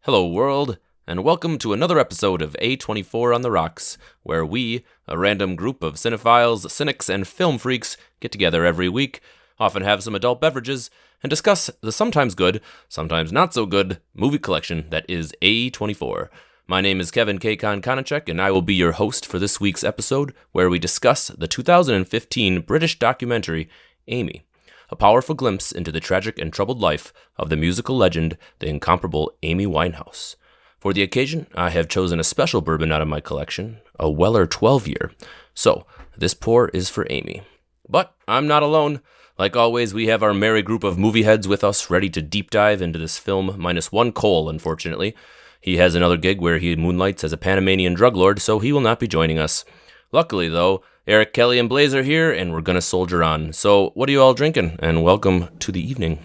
Hello, world, and welcome to another episode of A24 on the Rocks, where we, a random group of cinephiles, cynics, and film freaks, get together every week, often have some adult beverages, and discuss the sometimes good, sometimes not so good movie collection that is A24. My name is Kevin K. Konachek, and I will be your host for this week's episode, where we discuss the 2015 British documentary, Amy. A powerful glimpse into the tragic and troubled life of the musical legend, the incomparable Amy Winehouse. For the occasion, I have chosen a special bourbon out of my collection, a Weller 12-year. So, this pour is for Amy. But I'm not alone. Like always, we have our merry group of movie heads with us, ready to deep dive into this film, minus one Cole, unfortunately. He has another gig where he moonlights as a Panamanian drug lord, so he will not be joining us. Luckily, though, Eric, Kelly, and Blaze are here, and we're going to soldier on. So, what are you all drinking? And welcome to the evening.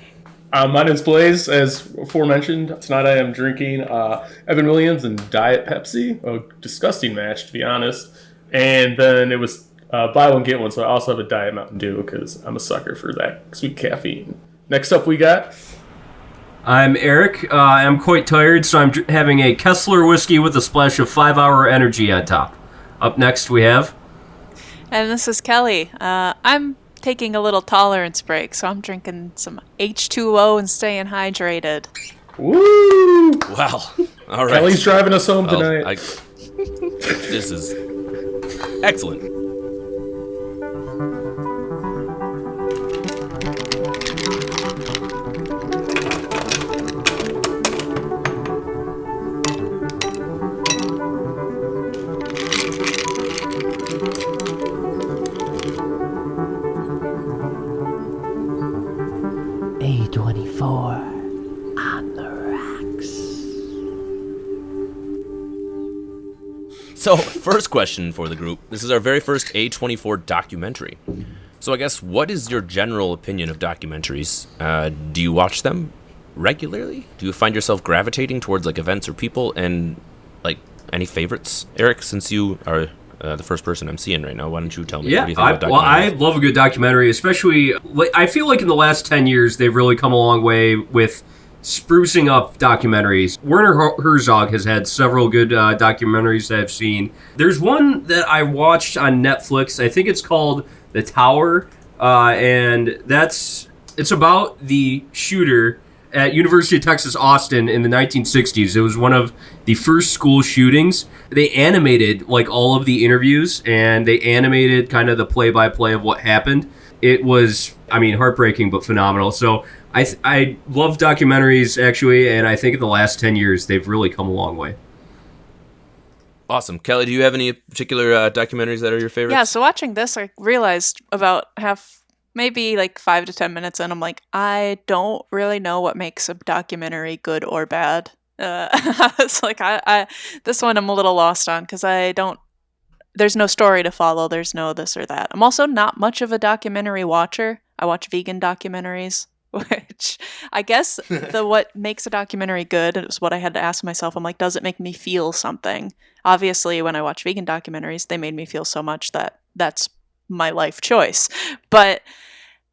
My name's Blaze, as aforementioned. Tonight I am drinking Evan Williams and Diet Pepsi. A disgusting match, to be honest. And then it was buy one, get one, so I also have a Diet Mountain Dew, because I'm a sucker for that sweet caffeine. Next up we got... I'm Eric. I'm quite tired, so I'm having a Kessler whiskey with a splash of 5-hour energy on top. Up next we have... And this is Kelly. I'm taking a little tolerance break, so I'm drinking some H2O and staying hydrated. Woo! Wow. All right. Kelly's driving us home tonight. This is excellent. A24 on the rocks. So, first question for the group. This is our very first A24 documentary. So I guess, what is your general opinion of documentaries? Do you watch them regularly? Do you find yourself gravitating towards like events or people? And like any favorites? Eric, since you are the first person I'm seeing right now, why don't you tell me what do you think about documentaries? I love a good documentary, especially, I feel like in the last 10 years, they've really come a long way with sprucing up documentaries. Werner Herzog has had several good documentaries that I've seen. There's one that I watched on Netflix. I think it's called The Tower, and it's about the shooter at University of Texas, Austin in the 1960s. It was one of the first school shootings. They animated like all of the interviews, and they animated kind of the play-by-play of what happened. It was, heartbreaking but phenomenal. So I love documentaries, actually, and I think in the last 10 years, they've really come a long way. Awesome. Kelly, do you have any particular documentaries that are your favorites? Yeah, so watching this, I realized about maybe like 5 to 10 minutes in, I'm like, I don't really know what makes a documentary good or bad. It's like, this one I'm a little lost on, because there's no story to follow. There's no this or that. I'm also not much of a documentary watcher. I watch vegan documentaries, which I guess what makes a documentary good is what I had to ask myself. I'm like, does it make me feel something? Obviously, when I watch vegan documentaries, they made me feel so much that that's my life choice. But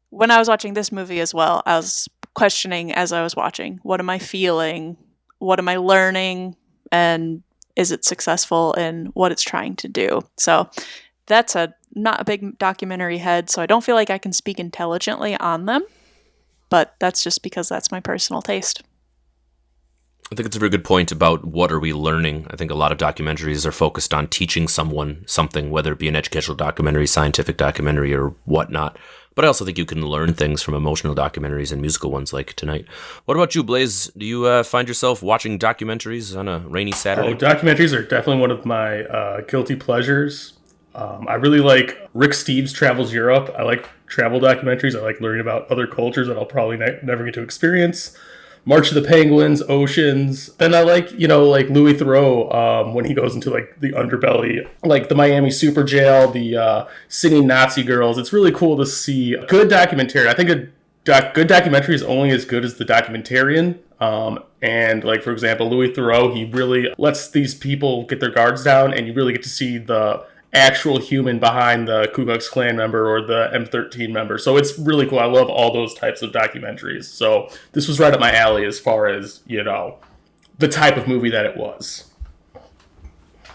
when I was watching this movie as well, I was questioning as I was watching, what am I feeling? What am I learning? And is it successful in what it's trying to do? So that's not a big documentary head, so I don't feel like I can speak intelligently on them, but that's just because that's my personal taste. I think it's a very good point about what are we learning. I think a lot of documentaries are focused on teaching someone something, whether it be an educational documentary, scientific documentary, or whatnot. But I also think you can learn things from emotional documentaries and musical ones like tonight. What about you, Blaze? Do you find yourself watching documentaries on a rainy Saturday? Oh, documentaries are definitely one of my guilty pleasures. I really like Rick Steves Travels Europe. I like travel documentaries. I like learning about other cultures that I'll probably never get to experience. March of the Penguins, Oceans. Then I like, like Louis Theroux when he goes into like the underbelly, like the Miami Super Jail, the singing Nazi girls. It's really cool to see a good documentary. I think a good documentary is only as good as the documentarian. And like, for example, Louis Theroux, he really lets these people get their guards down, and you really get to see the actual human behind the Ku Klux Klan member or the M13 member. So it's really cool. I love all those types of documentaries. So this was right up my alley as far as, the type of movie that it was.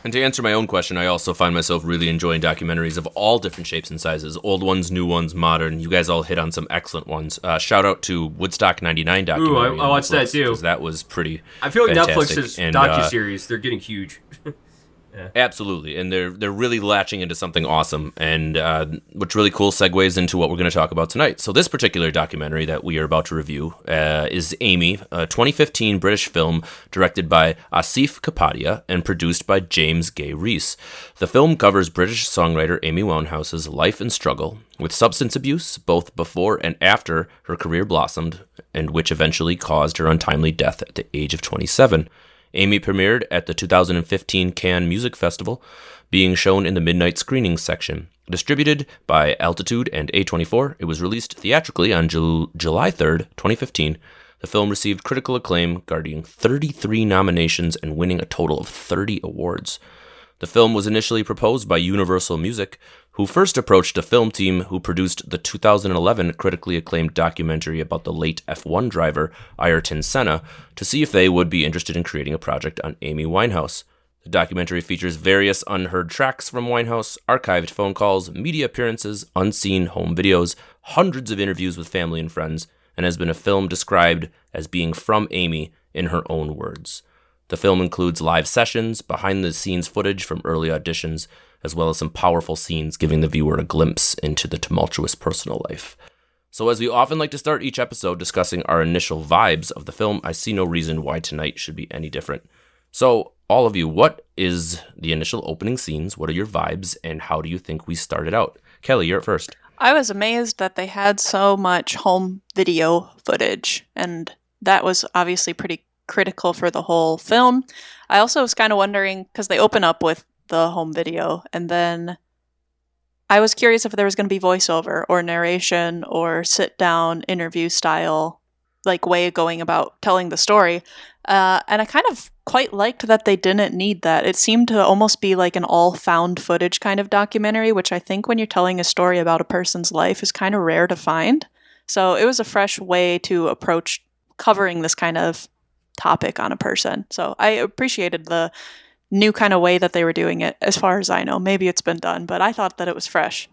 And to answer my own question, I also find myself really enjoying documentaries of all different shapes and sizes. Old ones, new ones, modern. You guys all hit on some excellent ones. Shout out to Woodstock 99 documentary. Ooh, I watched that too. Because that was pretty I feel like fantastic. Netflix's And, docuseries, they're getting huge. Absolutely, and they're really latching into something awesome, and which really cool segues into what we're going to talk about tonight. So this particular documentary that we are about to review is Amy, a 2015 British film directed by Asif Kapadia and produced by James Gay Rees. The film covers British songwriter Amy Winehouse's life and struggle with substance abuse, both before and after her career blossomed, and which eventually caused her untimely death at the age of 27. Amy premiered at the 2015 Cannes Music Festival, being shown in the midnight screening section. Distributed by Altitude and A24, it was released theatrically on July 3rd, 2015. The film received critical acclaim, garnering 33 nominations and winning a total of 30 awards. The film was initially proposed by Universal Music, who first approached a film team who produced the 2011 critically acclaimed documentary about the late F1 driver Ayrton Senna to see if they would be interested in creating a project on Amy Winehouse. The documentary features various unheard tracks from Winehouse, archived phone calls, media appearances, unseen home videos, hundreds of interviews with family and friends, and has been a film described as being from Amy in her own words. The film includes live sessions, behind-the-scenes footage from early auditions, as well as some powerful scenes giving the viewer a glimpse into the tumultuous personal life. So as we often like to start each episode discussing our initial vibes of the film, I see no reason why tonight should be any different. So, all of you, what is the initial opening scenes? What are your vibes, and how do you think we started out? Kelly, you're at first. I was amazed that they had so much home video footage, and that was obviously pretty critical for the whole film. I also was kind of wondering, because they open up with the home video, and then I was curious if there was going to be voiceover or narration or sit down interview style like way of going about telling the story, and I kind of quite liked that they didn't need that. It seemed to almost be like an all found footage kind of documentary, which I think when you're telling a story about a person's life is kind of rare to find. So it was a fresh way to approach covering this kind of topic on a person. So I appreciated the new kind of way that they were doing it, as far as I know. Maybe it's been done, but I thought that it was fresh.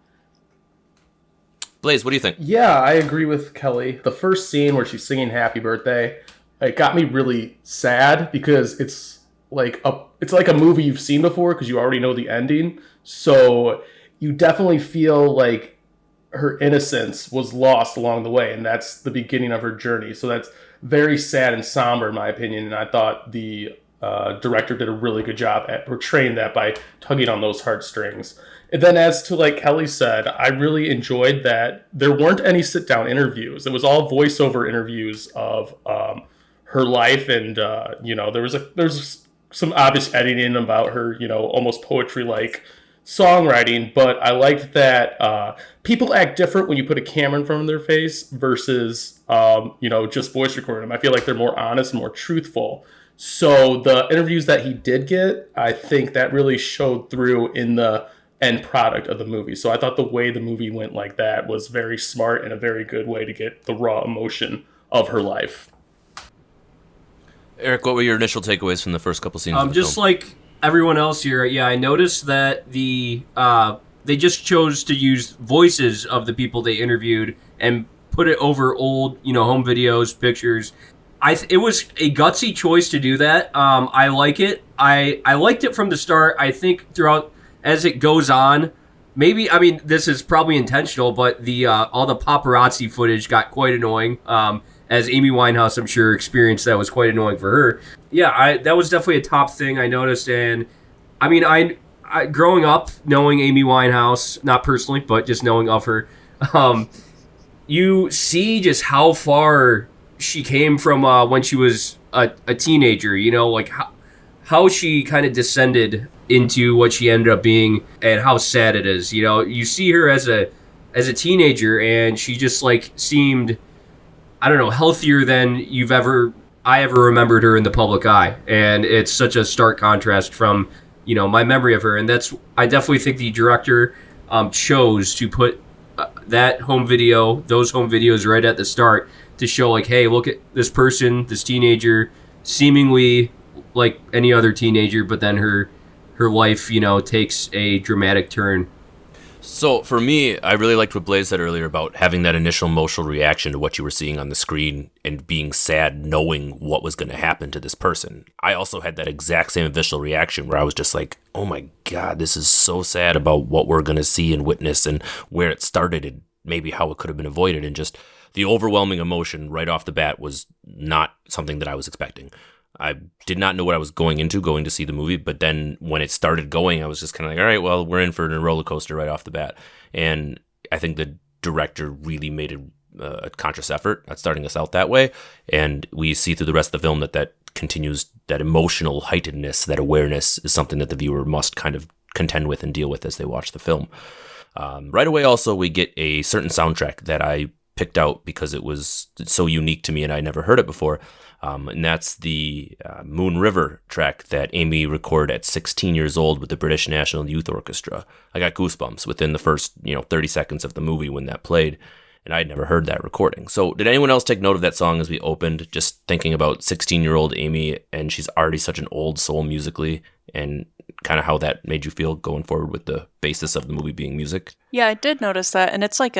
Blaze, what do you think? Yeah, I agree with Kelly. The first scene where she's singing Happy Birthday, it got me really sad because it's like a movie you've seen before because you already know the ending. So you definitely feel like her innocence was lost along the way, and that's the beginning of her journey. So that's very sad and somber in my opinion, and I thought the director did a really good job at portraying that by tugging on those heartstrings. And then as to like Kelly said, I really enjoyed that there weren't any sit-down interviews. It was all voiceover interviews of her life, and there's some obvious editing about her, almost poetry-like songwriting, but I liked that people act different when you put a camera in front of their face versus just voice recording them. I feel like they're more honest and more truthful. So the interviews that he did get, I think that really showed through in the end product of the movie. So I thought the way the movie went like that was very smart and a very good way to get the raw emotion of her life. Eric, what were your initial takeaways from the first couple scenes of the just film? like everyone else here, yeah, I noticed that they just chose to use voices of the people they interviewed and put it over old, home videos, pictures. It was a gutsy choice to do that. I like it. I liked it from the start. I think throughout as it goes on, this is probably intentional, but all the paparazzi footage got quite annoying. As Amy Winehouse, I'm sure, experienced that was quite annoying for her. Yeah, that was definitely a top thing I noticed. And I growing up knowing Amy Winehouse, not personally, but just knowing of her, you see just how far she came from when she was a teenager. Like how she kind of descended into what she ended up being, and how sad it is. You see her as a teenager, and she just like seemed, I don't know, healthier than I ever remembered her in the public eye. And it's such a stark contrast from, my memory of her. And I definitely think the director chose to put those home videos right at the start to show like, hey, look at this person, this teenager, seemingly like any other teenager, but then her life, takes a dramatic turn. So for me, I really liked what Blaze said earlier about having that initial emotional reaction to what you were seeing on the screen and being sad knowing what was going to happen to this person. I also had that exact same visceral reaction where I was just like, oh my God, this is so sad about what we're going to see and witness and where it started and maybe how it could have been avoided. And just the overwhelming emotion right off the bat was not something that I was expecting. I did not know what I was going to see the movie, but then when it started going, I was just kind of like, all right, well, we're in for a roller coaster right off the bat. And I think the director really made a conscious effort at starting us out that way. And we see through the rest of the film that continues, that emotional heightenedness, that awareness is something that the viewer must kind of contend with and deal with as they watch the film. Right away, also, we get a certain soundtrack that I picked out because it was so unique to me and I never heard it before. And that's the Moon River track that Amy recorded at 16 years old with the British National Youth Orchestra. I got goosebumps within the first 30 seconds of the movie when that played, and I'd never heard that recording. So did anyone else take note of that song as we opened, just thinking about 16-year-old Amy, and she's already such an old soul musically, and kind of how that made you feel going forward with the basis of the movie being music? Yeah, I did notice that, and it's like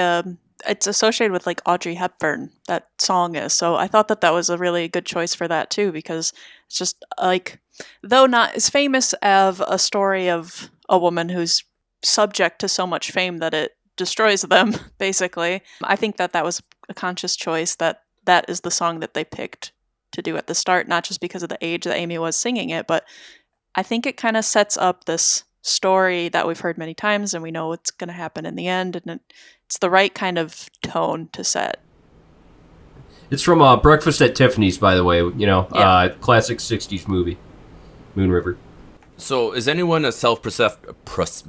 it's associated with like Audrey Hepburn, that song is. So I thought that was a really good choice for that too, because it's just like, though not as famous as a story of a woman who's subject to so much fame that it destroys them, basically. I think that was a conscious choice, that is the song that they picked to do at the start, not just because of the age that Amy was singing it, but I think it kind of sets up this story that we've heard many times and we know what's going to happen in the end, and it's the right kind of tone to set. It's from Breakfast at Tiffany's, by the way, classic 60s movie, Moon River. So is anyone a self-professed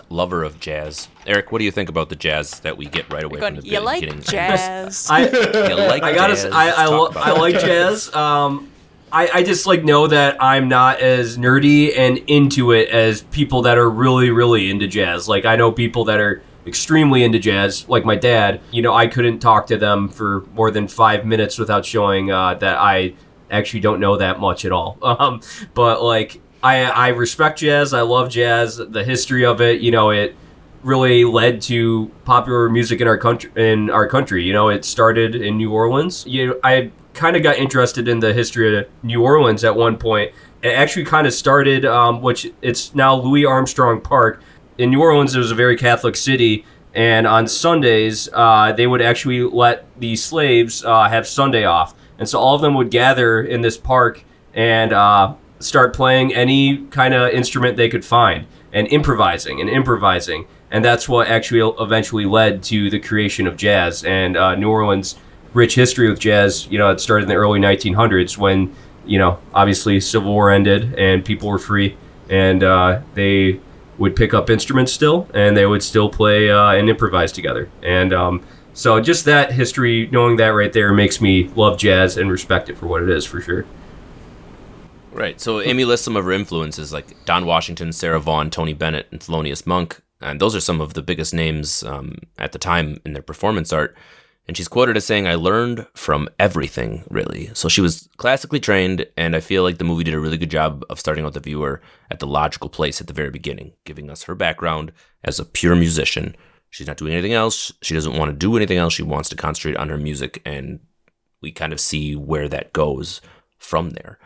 lover of jazz? Eric, what do you think about the jazz that we get right away from the beginning? You like jazz? I like jazz. I just know that I'm not as nerdy and into it as people that are really, really into jazz. Like, I know people that are extremely into jazz, like my dad. I couldn't talk to them for more than 5 minutes without showing that I actually don't know that much at all. But I respect jazz. I love jazz. The history of it, it really led to popular music in our country. It started in New Orleans. I kind of got interested in the history of New Orleans at one point. It actually kind of started, which it's now Louis Armstrong Park. In New Orleans, it was a very Catholic city, and on Sundays, they would actually let the slaves have Sunday off. And so all of them would gather in this park and start playing any kind of instrument they could find and improvising. And that's what actually eventually led to the creation of jazz. And New Orleans' rich history with jazz, it started in the early 1900s when, obviously Civil War ended and people were free, and they would pick up instruments still, and they would still play and improvise together. And so just that history, knowing that right there, makes me love jazz and respect it for what it is, for sure. Right. So Amy lists some of her influences like Don Washington, Sarah Vaughan, Tony Bennett, and Thelonious Monk. And those are some of the biggest names at the time in their performance art. And she's quoted as saying, "I learned from everything, really." So she was classically trained, and I feel like the movie did a really good job of starting out the viewer at the logical place at the very beginning, giving us her background as a pure musician. She's not doing anything else. She doesn't want to do anything else. She wants to concentrate on her music, and we kind of see where that goes from there.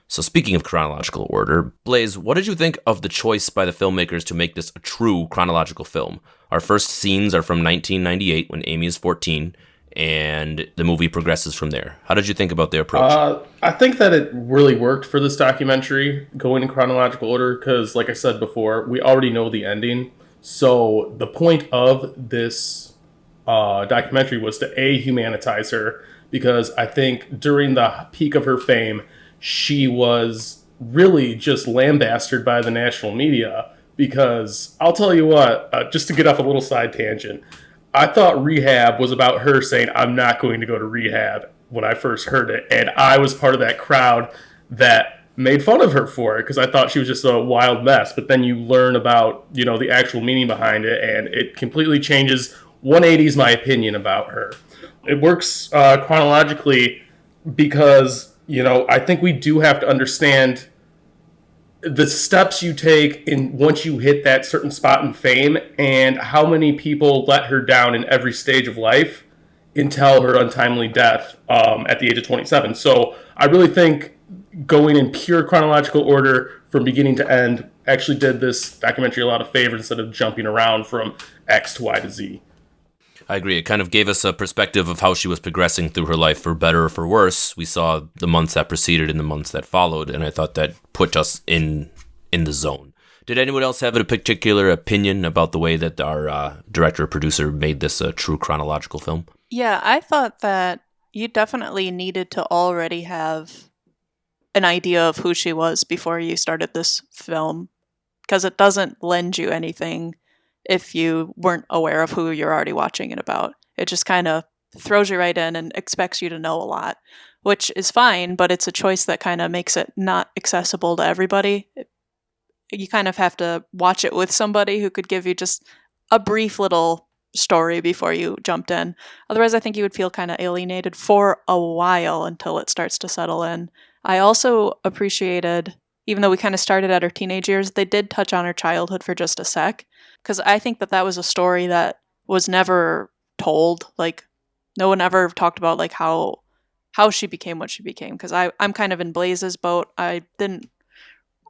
So speaking of chronological order, Blaze, what did you think of the choice by the filmmakers to make this a true chronological film? Our first scenes are from 1998 when Amy is 14, and the movie progresses from there. How did you think about their approach? I think that it really worked for this documentary, going in chronological order, because like I said before, we already know the ending. So the point of this documentary was to humanize her, because I think during the peak of her fame, she was really just lambasted by the national media. Because I'll tell you what, just to get off a little side tangent, I thought Rehab was about her saying, "I'm not going to go to rehab," when I first heard it. And I was part of that crowd that made fun of her for it, because I thought she was just a wild mess. But then you learn about, the actual meaning behind it, and it completely changes 180s my opinion about her. It works chronologically because I think we do have to understand the steps you take in once you hit that certain spot in fame, and how many people let her down in every stage of life until her untimely death at the age of 27. So I really think going in pure chronological order from beginning to end actually did this documentary a lot of favors instead of jumping around from X to Y to Z. I agree. It kind of gave us a perspective of how she was progressing through her life, for better or for worse. We saw the months that preceded and the months that followed, and I thought that put us in the zone. Did anyone else have a particular opinion about the way that our director or producer made this a true chronological film? Yeah, I thought that you definitely needed to already have an idea of who she was before you started this film, because it doesn't lend you anything if you weren't aware of who you're already watching it about. It just kind of throws you right in and expects you to know a lot, which is fine, but it's a choice that kind of makes it not accessible to everybody. You kind of have to watch it with somebody who could give you just a brief little story before you jumped in. Otherwise, I think you would feel kind of alienated for a while until it starts to settle in. I also appreciated, even though we kind of started at her teenage years, they did touch on her childhood for just a sec, because I think that was a story that was never told. Like, no one ever talked about like how she became what she became, because I'm kind of in Blaze's boat. I didn't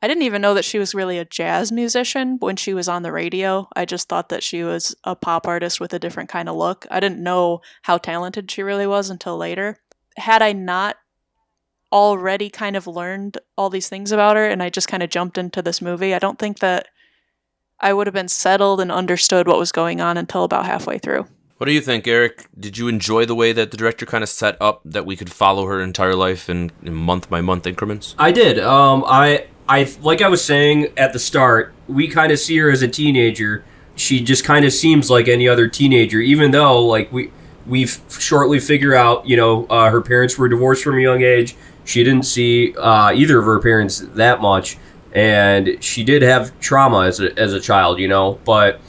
even know that she was really a jazz musician when she was on the radio. I just thought that she was a pop artist with a different kind of look. I didn't know how talented she really was until later. Had I not already kind of learned all these things about her and I just kind of jumped into this movie, I don't think that I would have been settled and understood what was going on until about halfway through. What do you think, Eric? Did you enjoy the way that the director kind of set up that we could follow her entire life in month-by-month increments? I did. I like I was saying at the start, we kind of see her as a teenager. She just kind of seems like any other teenager, even though like we've shortly figure out, her parents were divorced from a young age. She didn't see either of her parents that much, and she did have trauma as a child, But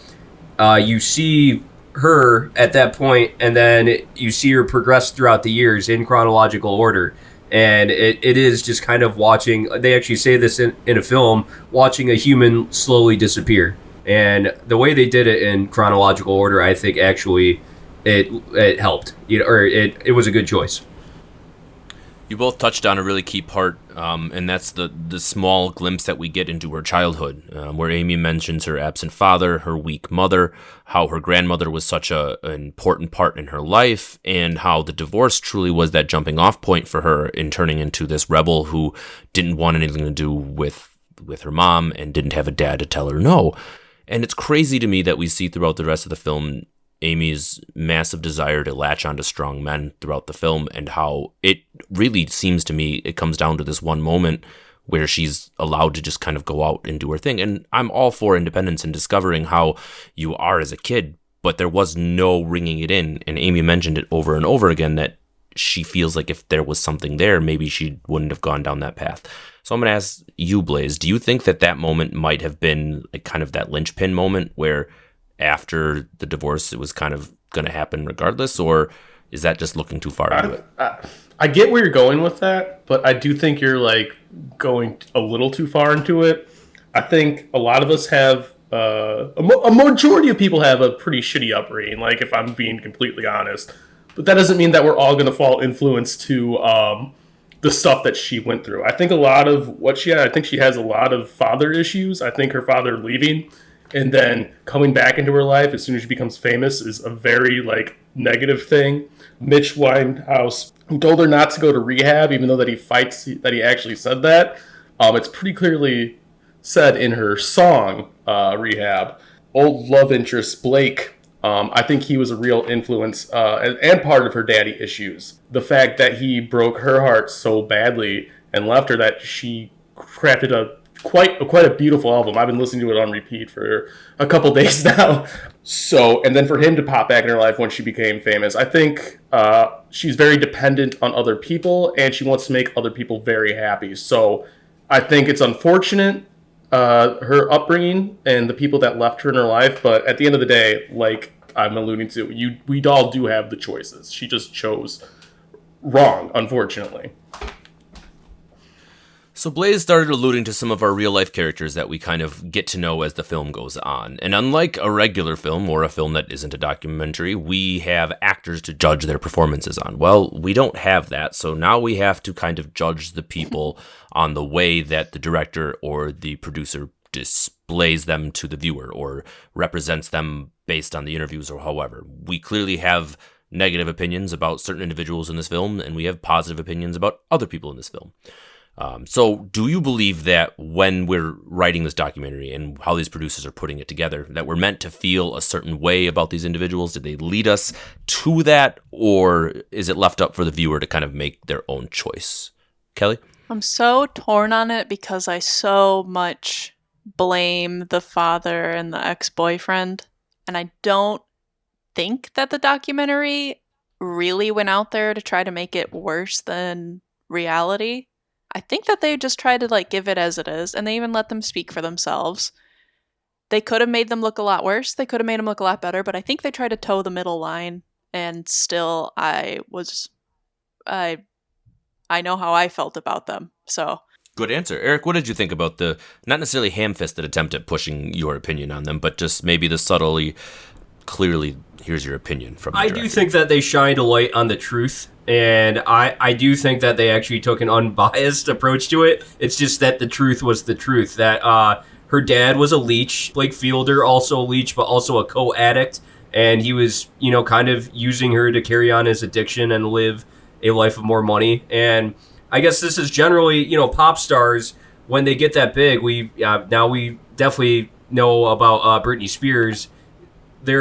you see her at that point, and then you see her progress throughout the years in chronological order. And it is just kind of watching, they actually say this in a film, watching a human slowly disappear. And the way they did it in chronological order, I think actually it helped, or it was a good choice. You both touched on a really key part, and that's the small glimpse that we get into her childhood, where Amy mentions her absent father, her weak mother, how her grandmother was such an important part in her life, and how the divorce truly was that jumping off point for her in turning into this rebel who didn't want anything to do with her mom and didn't have a dad to tell her no. And it's crazy to me that we see throughout the rest of the film Amy's massive desire to latch onto strong men throughout the film, and how it really seems to me it comes down to this one moment where she's allowed to just kind of go out and do her thing. And I'm all for independence and discovering how you are as a kid, but there was no ringing it in. And Amy mentioned it over and over again that she feels like if there was something there, maybe she wouldn't have gone down that path. So I'm going to ask you, Blaze, do you think that moment might have been like kind of that linchpin moment where after the divorce it was kind of going to happen regardless, or is that just looking too far into it? I get where you're going with that, but I do think you're like going a little too far into it. I think a lot of us have a majority of people have a pretty shitty upbringing, like if I'm being completely honest, but that doesn't mean that we're all going to fall influence to the stuff that she went through. I think a lot of what she had, I think she has a lot of father issues. I think her father leaving and then coming back into her life as soon as she becomes famous is a very like negative thing. Mitch Winehouse, who told her not to go to rehab, even though that he actually said that. It's pretty clearly said in her song Rehab. Old love interest Blake, I think he was a real influence and part of her daddy issues. The fact that he broke her heart so badly and left her that she crafted quite a beautiful album. I've been listening to it on repeat for a couple days now. So, and then for him to pop back in her life when she became famous, I think she's very dependent on other people and she wants to make other people very happy. So I think it's unfortunate, her upbringing and the people that left her in her life. But at the end of the day, like I'm alluding to, we all do have the choices. She just chose wrong, unfortunately. So Blaze started alluding to some of our real-life characters that we kind of get to know as the film goes on. And unlike a regular film or a film that isn't a documentary, we have actors to judge their performances on. Well, we don't have that, so now we have to kind of judge the people on the way that the director or the producer displays them to the viewer or represents them based on the interviews or however. We clearly have negative opinions about certain individuals in this film, and we have positive opinions about other people in this film. So do you believe that when we're writing this documentary and how these producers are putting it together, that we're meant to feel a certain way about these individuals? Did they lead us to that, or is it left up for the viewer to kind of make their own choice? Kelly? I'm so torn on it because I so much blame the father and the ex-boyfriend, and I don't think that the documentary really went out there to try to make it worse than reality. I think that they just tried to like give it as it is, and they even let them speak for themselves. They could have made them look a lot worse. They could have made them look a lot better, but I think they tried to toe the middle line, and still I know how I felt about them. So Good answer. Eric, what did you think about the, not necessarily ham-fisted attempt at pushing your opinion on them, but just maybe the subtly, clearly, here's your opinion from the I director? do think that they shined a light on the truth, and I do think that they actually took an unbiased approach to it. It's just that the truth was the truth, that her dad was a leech, Blake Fielder also a leech, but also a co-addict, and he was, kind of using her to carry on his addiction and live a life of more money. And I guess this is generally, pop stars, when they get that big, now we definitely know about Britney Spears. They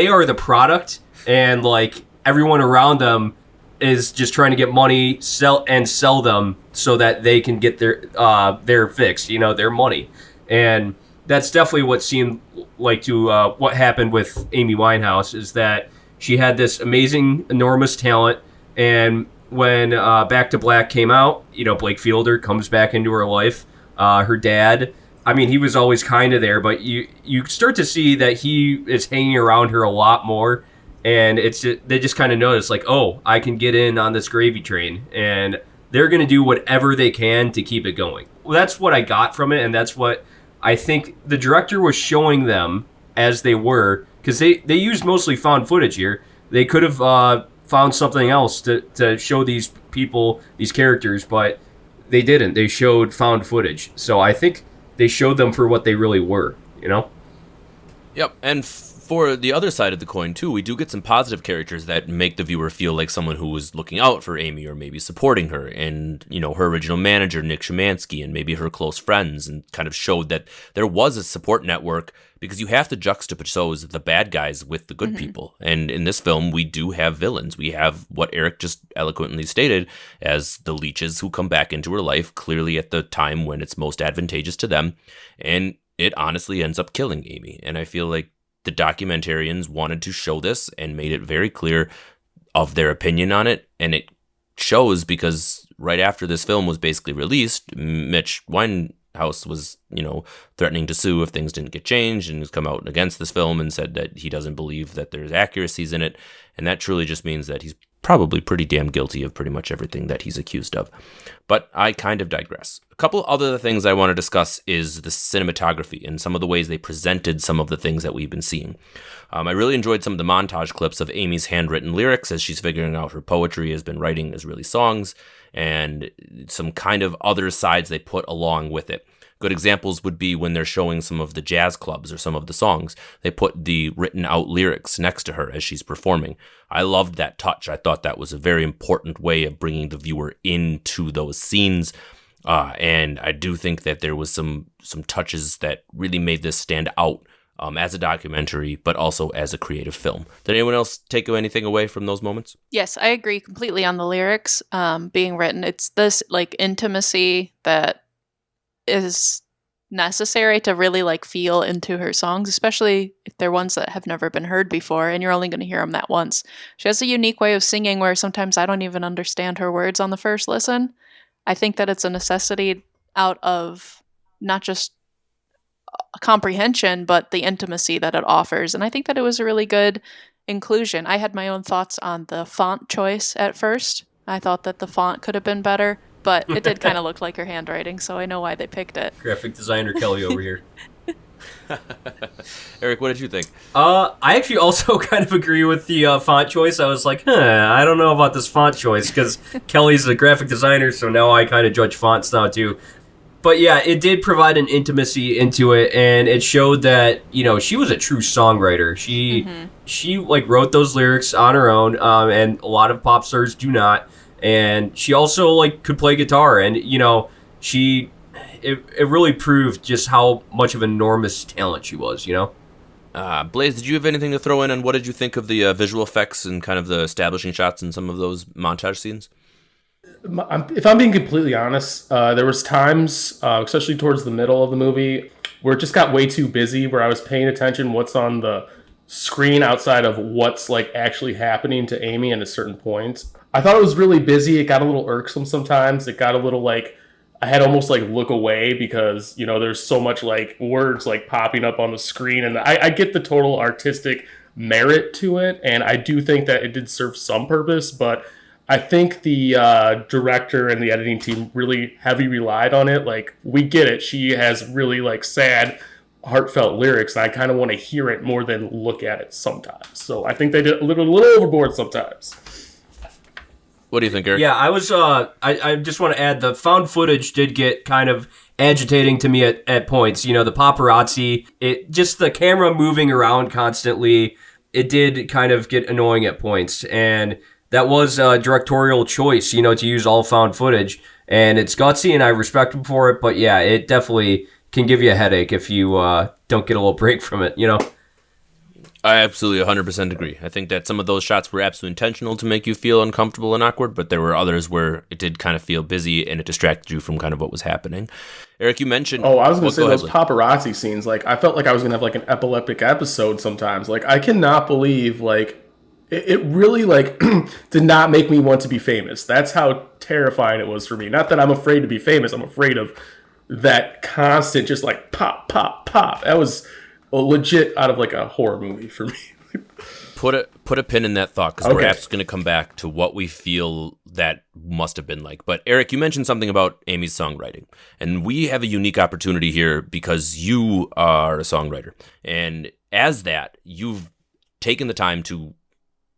are the product, and like everyone around them is just trying to get money, sell them so that they can get their fix, their money. And that's definitely what seemed like to what happened with Amy Winehouse, is that she had this amazing, enormous talent, and when Back to Black came out, Blake Fielder comes back into her life. Her dad, I mean, he was always kind of there, but you start to see that he is hanging around her a lot more, and they just kind of notice, like, oh, I can get in on this gravy train, and they're going to do whatever they can to keep it going. Well, that's what I got from it, and that's what I think the director was showing them as they were, because they used mostly found footage here. They could have found something else to show these people, these characters, but they didn't. They showed found footage. So I think they showed them for what they really were, Yep, and for the other side of the coin, too, we do get some positive characters that make the viewer feel like someone who was looking out for Amy or maybe supporting her, and, her original manager, Nick Szymanski, and maybe her close friends, and kind of showed that there was a support network, because you have to juxtapose the bad guys with the good people. And in this film, we do have villains. We have what Eric just eloquently stated as the leeches who come back into her life, clearly at the time when it's most advantageous to them, and it honestly ends up killing Amy. And I feel like the documentarians wanted to show this and made it very clear of their opinion on it. And it shows, because right after this film was basically released, Mitch Winehouse was, threatening to sue if things didn't get changed, and has come out against this film and said that he doesn't believe that there's accuracies in it. And that truly just means that he's probably pretty damn guilty of pretty much everything that he's accused of. But I kind of digress. A couple other things I want to discuss is the cinematography and some of the ways they presented some of the things that we've been seeing. I really enjoyed some of the montage clips of Amy's handwritten lyrics as she's figuring out her poetry has been writing as really songs, and some kind of other sides they put along with it. Good examples would be when they're showing some of the jazz clubs or some of the songs. They put the written out lyrics next to her as she's performing. I loved that touch. I thought that was a very important way of bringing the viewer into those scenes. And I do think that there was some touches that really made this stand out as a documentary, but also as a creative film. Did anyone else take anything away from those moments? yes, I agree completely on the lyrics being written. It's this like intimacy that is necessary to really like feel into her songs, especially if they're ones that have never been heard before and you're only going to hear them that once. She has a unique way of singing where sometimes I don't even understand her words on the first listen. I think that it's a necessity out of not just comprehension, but the intimacy that it offers. And I think that it was a really good inclusion. I had my own thoughts on the font choice at first. I thought that the font could have been better. but it did kind of look like her handwriting, so I know why they picked it. Graphic designer Kelly over here. Eric, what did you think? I actually also kind of agree with the font choice. I was like, I don't know about this font choice, because Kelly's a graphic designer, so now I kind of judge fonts now too. But yeah, it did provide an intimacy into it, and it showed that, you know, she was a true songwriter. She like wrote those lyrics on her own, and a lot of pop stars do not. And she also like could play guitar, and you know, it really proved just how much of an enormous talent she was, you know? Blaze, did you have anything to throw in, and what did you think of the visual effects and kind of the establishing shots in some of those montage scenes? If I'm being completely honest, there was times, especially towards the middle of the movie, where it just got way too busy, where I was paying attention what's on the screen outside of what's like actually happening to Amy at a certain point. I thought it was really busy. It got a little irksome sometimes. It got a little like, I had almost like look away because, you know, there's so much like words like popping up on the screen. And I get the total artistic merit to it. And I do think that it did serve some purpose, but I think the director and the editing team really heavily relied on it. Like, we get it. She has really like sad, heartfelt lyrics. And I kind of want to hear it more than look at it sometimes. So I think they did a little overboard sometimes. What do you think, Eric? Yeah, I was. I just want to add, the found footage did get kind of agitating to me at points. You know, the paparazzi, just the camera moving around constantly, it did kind of get annoying at points. And that was a directorial choice, you know, to use all found footage. And it's gutsy, and I respect them for it. But yeah, it definitely can give you a headache if you don't get a little break from it, you know? I absolutely 100% agree. I think that some of those shots were absolutely intentional to make you feel uncomfortable and awkward, but there were others where it did kind of feel busy and it distracted you from kind of what was happening. Eric, you mentioned... Oh, I was going to say those paparazzi scenes, like, I felt like I was going to have, like, an epileptic episode sometimes. Like, I cannot believe, like, it really, like, did not make me want to be famous. That's how terrifying it was for me. Not that I'm afraid to be famous. I'm afraid of that constant just, like, pop, pop, pop. That was... legit out of like a horror movie for me. Put a pin in that thought, because we're actually going to come back to what we feel that must have been like. But Eric, you mentioned something about Amy's songwriting, and we have a unique opportunity here because you are a songwriter, and as that, you've taken the time to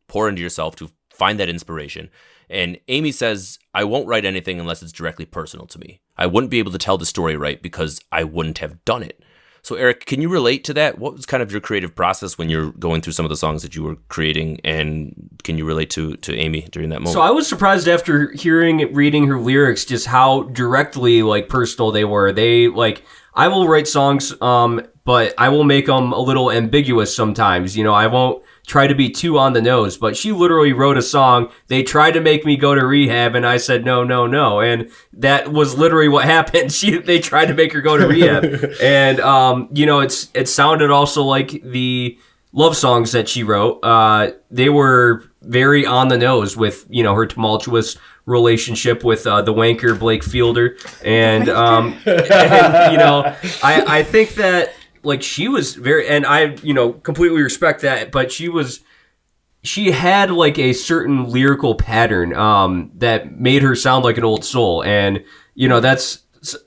pour into yourself to find that inspiration. And Amy says, I won't write anything unless it's directly personal to me. I wouldn't be able to tell the story right because I wouldn't have done it. So, Eric, can you relate to that? What was kind of your creative process when you're going through some of the songs that you were creating, and can you relate to Amy during that moment? So I was surprised after reading her lyrics, just how directly, like, personal they were. They, like, I will write songs, but I will make them a little ambiguous sometimes. You know, I won't try to be too on the nose, but she literally wrote a song. They tried to make me go to rehab, and I said, no, no, no. And that was literally what happened. They tried to make her go to rehab. And, you know, it sounded also like the love songs that she wrote. They were very on the nose with, you know, her tumultuous relationship with the wanker Blake Fielder. And, and you know, I think that, like, she was very, and I, you know, completely respect that, but she had like a certain lyrical pattern that made her sound like an old soul. And, you know, that's,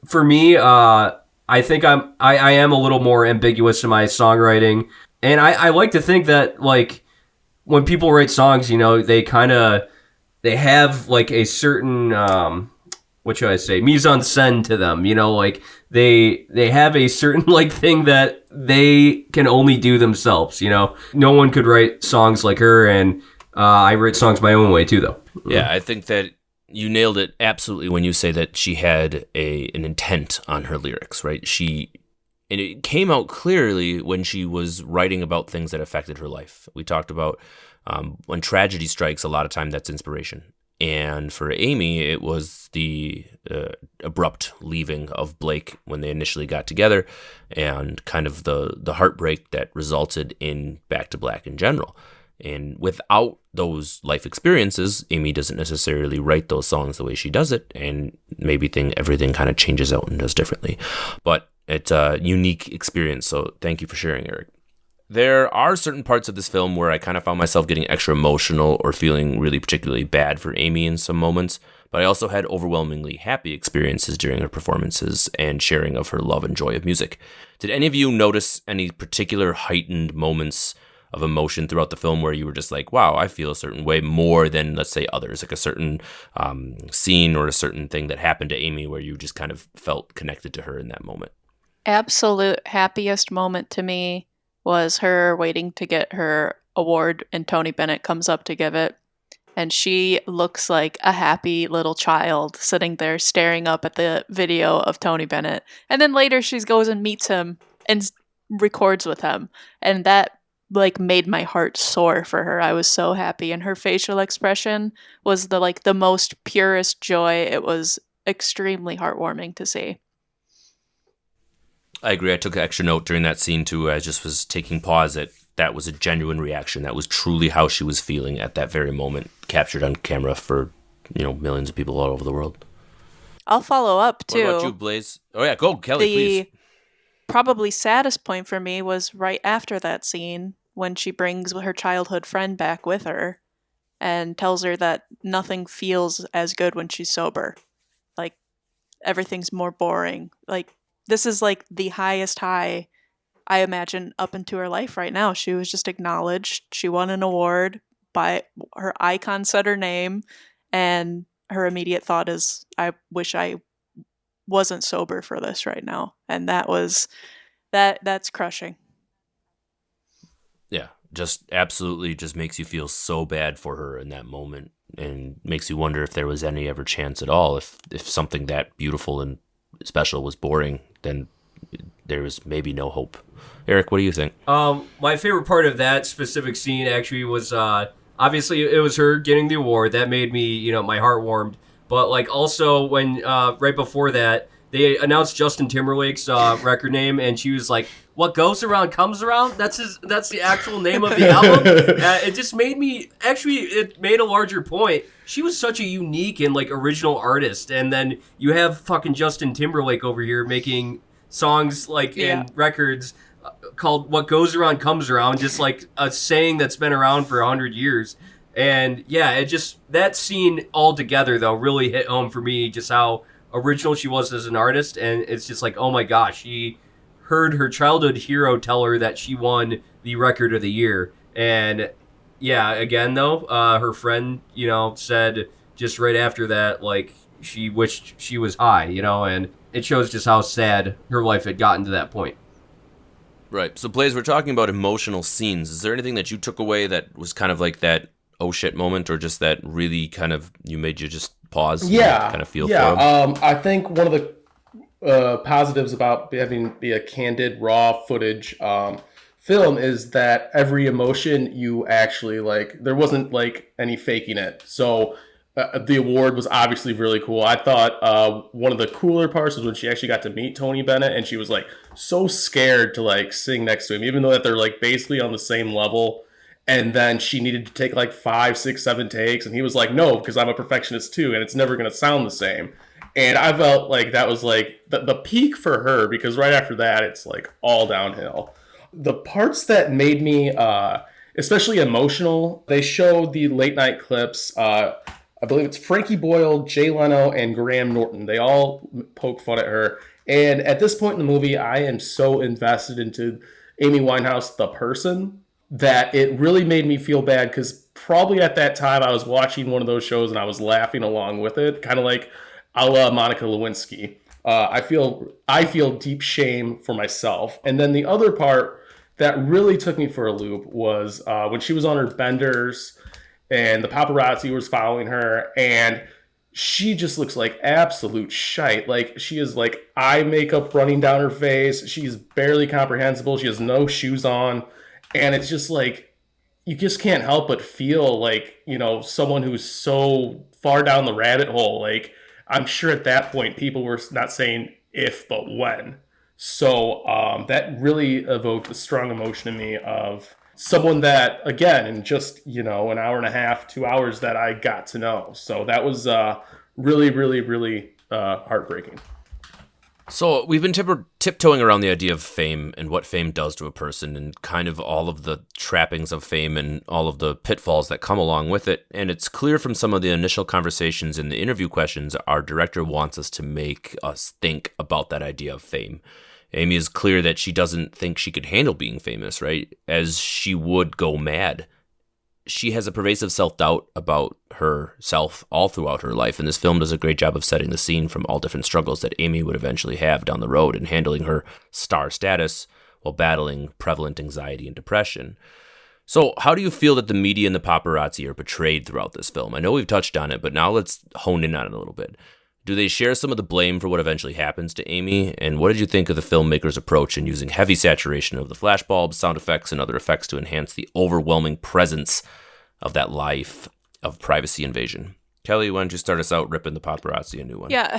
for me, I think I am a little more ambiguous in my songwriting. And I like to think that, like, when people write songs, you know, they have like a certain, what should I say, mise en scène to them, you know, like they have a certain like thing that they can only do themselves, you know. No one could write songs like her, and I write songs my own way too, though. Yeah, I think that you nailed it absolutely when you say that she had an intent on her lyrics, right? And it came out clearly when she was writing about things that affected her life. We talked about when tragedy strikes, a lot of time that's inspiration. And for Amy, it was the abrupt leaving of Blake when they initially got together, and kind of the heartbreak that resulted in Back to Black in general. And without those life experiences, Amy doesn't necessarily write those songs the way she does it, and maybe everything kind of changes out and does differently. But it's a unique experience, so thank you for sharing, Eric. There are certain parts of this film where I kind of found myself getting extra emotional or feeling really particularly bad for Amy in some moments. but I also had overwhelmingly happy experiences during her performances and sharing of her love and joy of music. Did any of you notice any particular heightened moments of emotion throughout the film where you were just like, wow, I feel a certain way more than, let's say, others, like a certain scene or a certain thing that happened to Amy where you just kind of felt connected to her in that moment? Absolute happiest moment to me was her waiting to get her award, and Tony Bennett comes up to give it. And she looks like a happy little child sitting there staring up at the video of Tony Bennett. And then later she goes and meets him and records with him. And that like made my heart soar for her. I was so happy. And her facial expression was the most purest joy. It was extremely heartwarming to see. I agree. I took an extra note during that scene too. I just was taking pause at that was a genuine reaction. That was truly how she was feeling at that very moment, captured on camera for, millions of people all over the world. I'll follow up too. What about you, Blaze? Oh yeah, go, Kelly, please. Probably saddest point for me was right after that scene when she brings her childhood friend back with her and tells her that nothing feels as good when she's sober. Like, everything's more boring. Like, this is like the highest high, I imagine, up into her life right now. She was just acknowledged. She won an award. By her icon said her name, and her immediate thought is, I wish I wasn't sober for this right now. And that's crushing. Yeah, just absolutely just makes you feel so bad for her in that moment, and makes you wonder if there was any ever chance at all, if something that beautiful and special was boring, then there was maybe no hope. Eric, what do you think? My favorite part of that specific scene actually was obviously it was her getting the award. That made me, my heart warmed. But like also when right before that they announced Justin Timberlake's record name, and she was like, "What goes around comes around." That's the actual name of the album. It just made me it made a larger point. She was such a unique and like original artist, and then you have fucking Justin Timberlake over here making songs like in records called "What Goes Around Comes Around," just like a saying that's been around for 100 years. And yeah, it just, that scene all together though really hit home for me, just how original she was as an artist. And it's just like, oh my gosh, she heard her childhood hero tell her that she won the record of the year. And yeah, again though, her friend, said just right after that, like, she wished she was high, and it shows just how sad her life had gotten to that point. Right. So, Blaze, we're talking about emotional scenes. Is there anything that you took away that was kind of like that oh shit moment, or just that really kind of made you just pause and kind of feel for them? I think one of the positives about having be a candid, raw footage film is that every emotion you actually like. There wasn't like any faking it. So the award was obviously really cool. I thought one of the cooler parts was when she actually got to meet Tony Bennett, and she was like so scared to like sing next to him, even though that they're like basically on the same level. And then she needed to take like 5, 6, 7 takes. And he was like, no, because I'm a perfectionist too. And it's never going to sound the same. And I felt like that was like the peak for her, because right after that, it's like all downhill. The parts that made me especially emotional, they showed the late night clips. I believe it's Frankie Boyle, Jay Leno, and Graham Norton. They all poke fun at her. And at this point in the movie, I am so invested into Amy Winehouse, the person, that it really made me feel bad, because probably at that time I was watching one of those shows and I was laughing along with it, kind of like a la Monica Lewinsky. I feel deep shame for myself. And then the other part that really took me for a loop was when she was on her benders and the paparazzi was following her, and she just looks like absolute shite. Like, she is like eye makeup running down her face. She's barely comprehensible. She has no shoes on. And it's just like, you just can't help but feel like, someone who's so far down the rabbit hole. Like, I'm sure at that point, people were not saying if, but when. So that really evoked a strong emotion in me of someone that, again, in just, an hour and a half, 2 hours that I got to know. So that was really, really, really heartbreaking. So we've been tiptoeing around the idea of fame and what fame does to a person and kind of all of the trappings of fame and all of the pitfalls that come along with it. And it's clear from some of the initial conversations in the interview questions, our director wants us to make us think about that idea of fame. Amy is clear that she doesn't think she could handle being famous, right? As she would go mad. She has a pervasive self-doubt about herself all throughout her life, and this film does a great job of setting the scene from all different struggles that Amy would eventually have down the road in handling her star status while battling prevalent anxiety and depression. So how do you feel that the media and the paparazzi are portrayed throughout this film? I know we've touched on it, but now let's hone in on it a little bit. Do they share some of the blame for what eventually happens to Amy? And what did you think of the filmmaker's approach in using heavy saturation of the flashbulbs, sound effects, and other effects to enhance the overwhelming presence of that life of privacy invasion? Kelly, why don't you start us out ripping the paparazzi a new one? Yeah.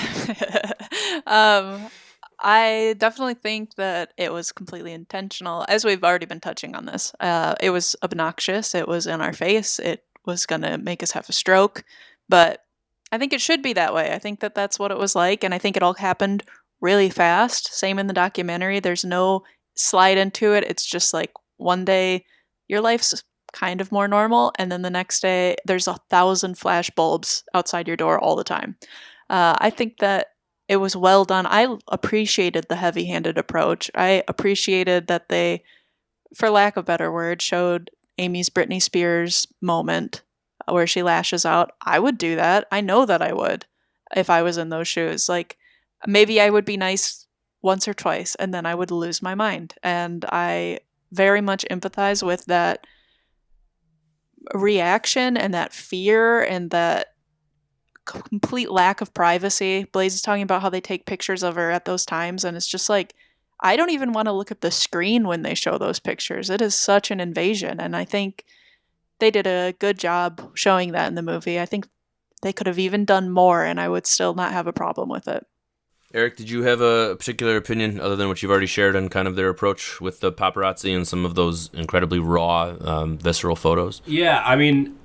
I definitely think that it was completely intentional, as we've already been touching on this. It was obnoxious. It was in our face. It was going to make us have a stroke. But I think it should be that way. I think that that's what it was like. And I think it all happened really fast. Same in the documentary. There's no slide into it. It's just like one day your life's kind of more normal. And then the next day there's 1,000 flash bulbs outside your door all the time. I think that it was well done. I appreciated the heavy-handed approach. I appreciated that they, for lack of a better word, showed Amy's Britney Spears moment where she lashes out. I would do that. I know that I would if I was in those shoes. Like, maybe I would be nice once or twice and then I would lose my mind. And I very much empathize with that reaction and that fear and that complete lack of privacy. Blaze is talking about how they take pictures of her at those times, and it's just like, I don't even want to look at the screen when they show those pictures. It is such an invasion, and I think they did a good job showing that in the movie. I think they could have even done more, and I would still not have a problem with it. Eric, did you have a particular opinion other than what you've already shared on kind of their approach with the paparazzi and some of those incredibly raw, visceral photos? Yeah, I mean,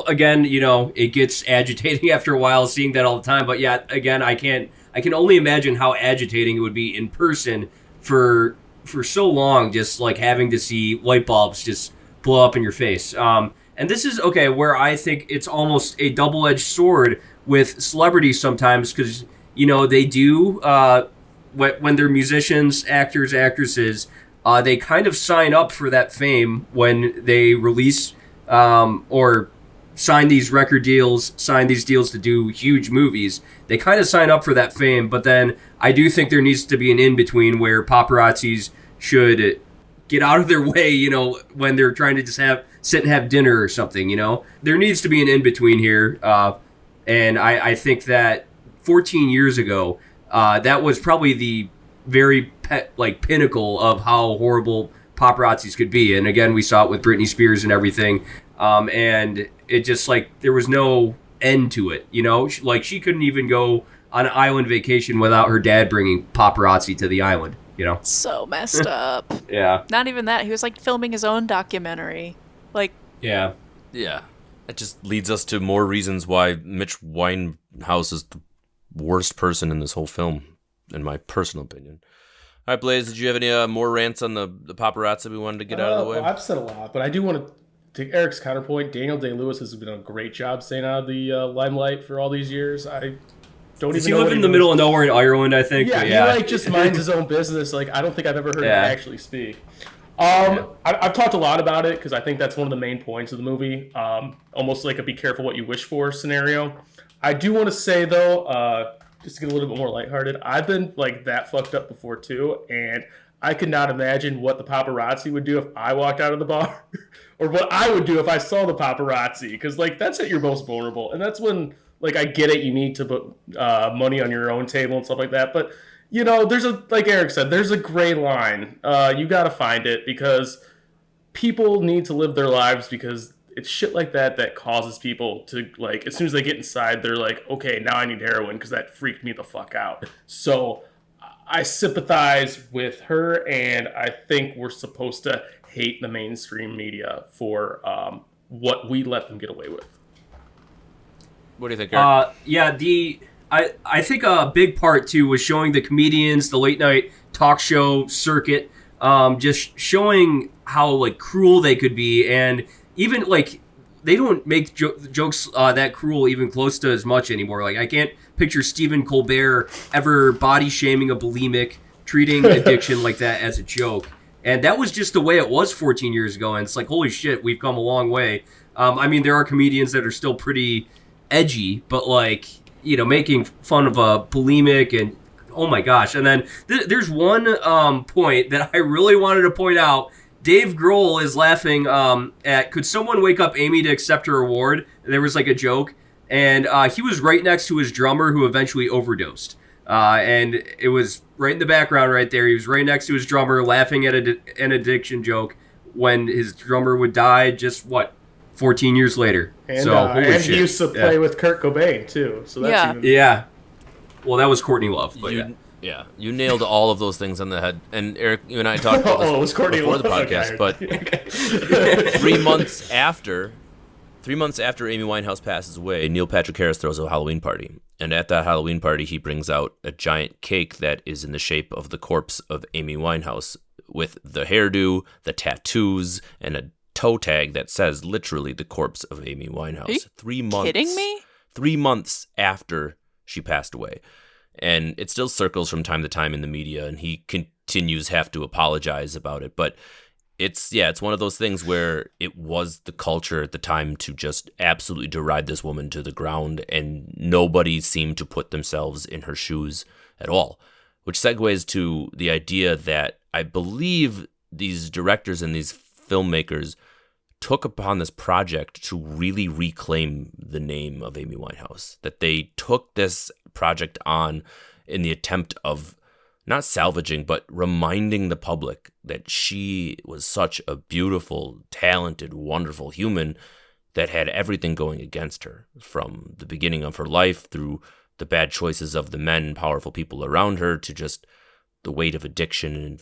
again, it gets agitating after a while seeing that all the time. But yeah, again, I can only imagine how agitating it would be in person for so long, just like having to see light bulbs just blow up in your face. And this is where I think it's almost a double-edged sword with celebrities sometimes, because they do when they're musicians, actors, actresses, they kind of sign up for that fame when they release or sign these record deals, sign these deals to do huge movies. They kind of sign up for that fame, but then I do think there needs to be an in-between where paparazzis should get out of their way, when they're trying to just sit and have dinner or something, There needs to be an in-between here, and I think that 14 years ago, that was probably the very pinnacle of how horrible paparazzis could be. And again, we saw it with Britney Spears and everything. And it just there was no end to it, she couldn't even go on an island vacation without her dad bringing paparazzi to the island, So messed up. Yeah. Not even that. He was filming his own documentary. Yeah. Yeah. It just leads us to more reasons why Mitch Winehouse is the worst person in this whole film, in my personal opinion. All right, Blaze, did you have any more rants on the paparazzi we wanted to get out of the way? Well, I've said a lot, but I do want to take Eric's counterpoint. Daniel Day-Lewis has been a great job staying out of the limelight for all these years. Does he live in the middle of nowhere in Ireland, I think? Yeah, he just minds his own business. I don't think I've ever heard him actually speak. I've talked a lot about it because I think that's one of the main points of the movie. Almost like a be careful what you wish for scenario. I do want to say, though, just to get a little bit more lighthearted, I've been that fucked up before, too, and I could not imagine what the paparazzi would do if I walked out of the bar, or what I would do if I saw the paparazzi, because that's at your most vulnerable, and that's when, I get it, you need to put money on your own table and stuff like that, but, there's like Eric said, there's a gray line. You gotta find it, because people need to live their lives, because it's shit like that causes people to, as soon as they get inside, they're like, okay, now I need heroin because that freaked me the fuck out. So I sympathize with her, and I think we're supposed to hate the mainstream media for what we let them get away with. What do you think, Eric? I think a big part too was showing the comedians, the late night talk show circuit, just showing how like cruel they could be, and even like they don't make jokes that cruel even close to as much anymore. Like I can't picture Stephen Colbert ever body shaming a bulimic, treating addiction like that as a joke. And that was just the way it was 14 years ago. And it's like, holy shit, we've come a long way. I mean, there are comedians that are still pretty edgy, but like, making fun of a bulimic and oh my gosh. And then there's one point that I really wanted to point out. Dave Grohl is laughing at, could someone wake up Amy to accept her award? And there was like a joke. And he was right next to his drummer who eventually overdosed. And it was right in the background right there. He was right next to his drummer laughing at an addiction joke when his drummer would die just, 14 years later. And, so, holy and shit. he used to play with Kurt Cobain, too. So that's even... Yeah. Well, that was Courtney Love, but Yeah, you nailed all of those things on the head. And Eric, you and I talked about this it was Courtney before Love. the podcast, but 3 months after Amy Winehouse passes away, Neil Patrick Harris throws a Halloween party. And at that Halloween party, he brings out a giant cake that is in the shape of the corpse of Amy Winehouse with the hairdo, the tattoos, and a toe tag that says literally the corpse of Amy Winehouse. Are you 3 months. kidding me? 3 months after she passed away. And it still circles from time to time in the media, and he continues have to apologize about it. But it's one of those things where it was the culture at the time to just absolutely deride this woman to the ground, and nobody seemed to put themselves in her shoes at all. Which segues to the idea that I believe these directors and these filmmakers took upon this project to really reclaim the name of Amy Winehouse. That they took this project on in the attempt of not salvaging, but reminding the public that she was such a beautiful, talented, wonderful human that had everything going against her from the beginning of her life through the bad choices of the men, powerful people around her, to just the weight of addiction and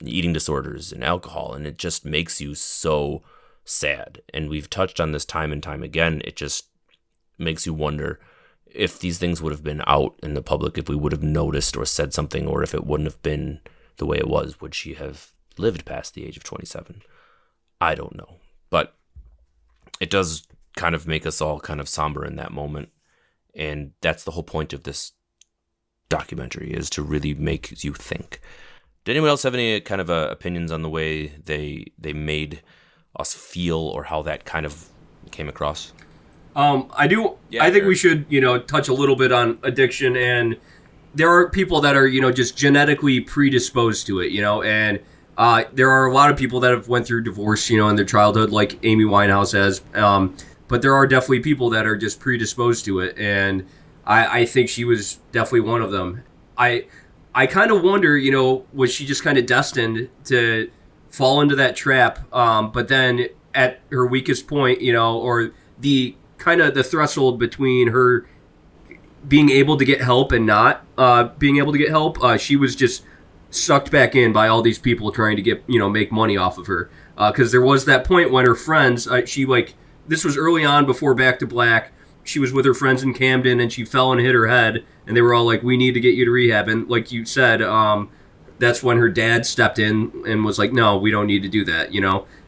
eating disorders and alcohol. And it just makes you so sad. And we've touched on this time and time again. It just makes you wonder if these things would have been out in the public, if we would have noticed or said something, or if it wouldn't have been the way it was. Would she have lived past the age of 27? I don't know. But it does kind of make us all kind of somber in that moment. And that's the whole point of this documentary, is to really make you think. Did anyone else have any kind of opinions on the way they made us feel, or how that kind of came across? I do. Yeah, I think sure. we should, touch a little bit on addiction. And there are people that are, just genetically predisposed to it, and there are a lot of people that have went through divorce, in their childhood, like Amy Winehouse has. But there are definitely people that are just predisposed to it. And I think she was definitely one of them. I kind of wonder, was she just kind of destined to fall into that trap? But then at her weakest point, or the kind of the threshold between her being able to get help and not being able to get help, she was just sucked back in by all these people trying to get, make money off of her. Because there was that point when her friends, this was early on before Back to Black, she was with her friends in Camden and she fell and hit her head, and they were all like, we need to get you to rehab. And like you said, that's when her dad stepped in and was like, no, we don't need to do that,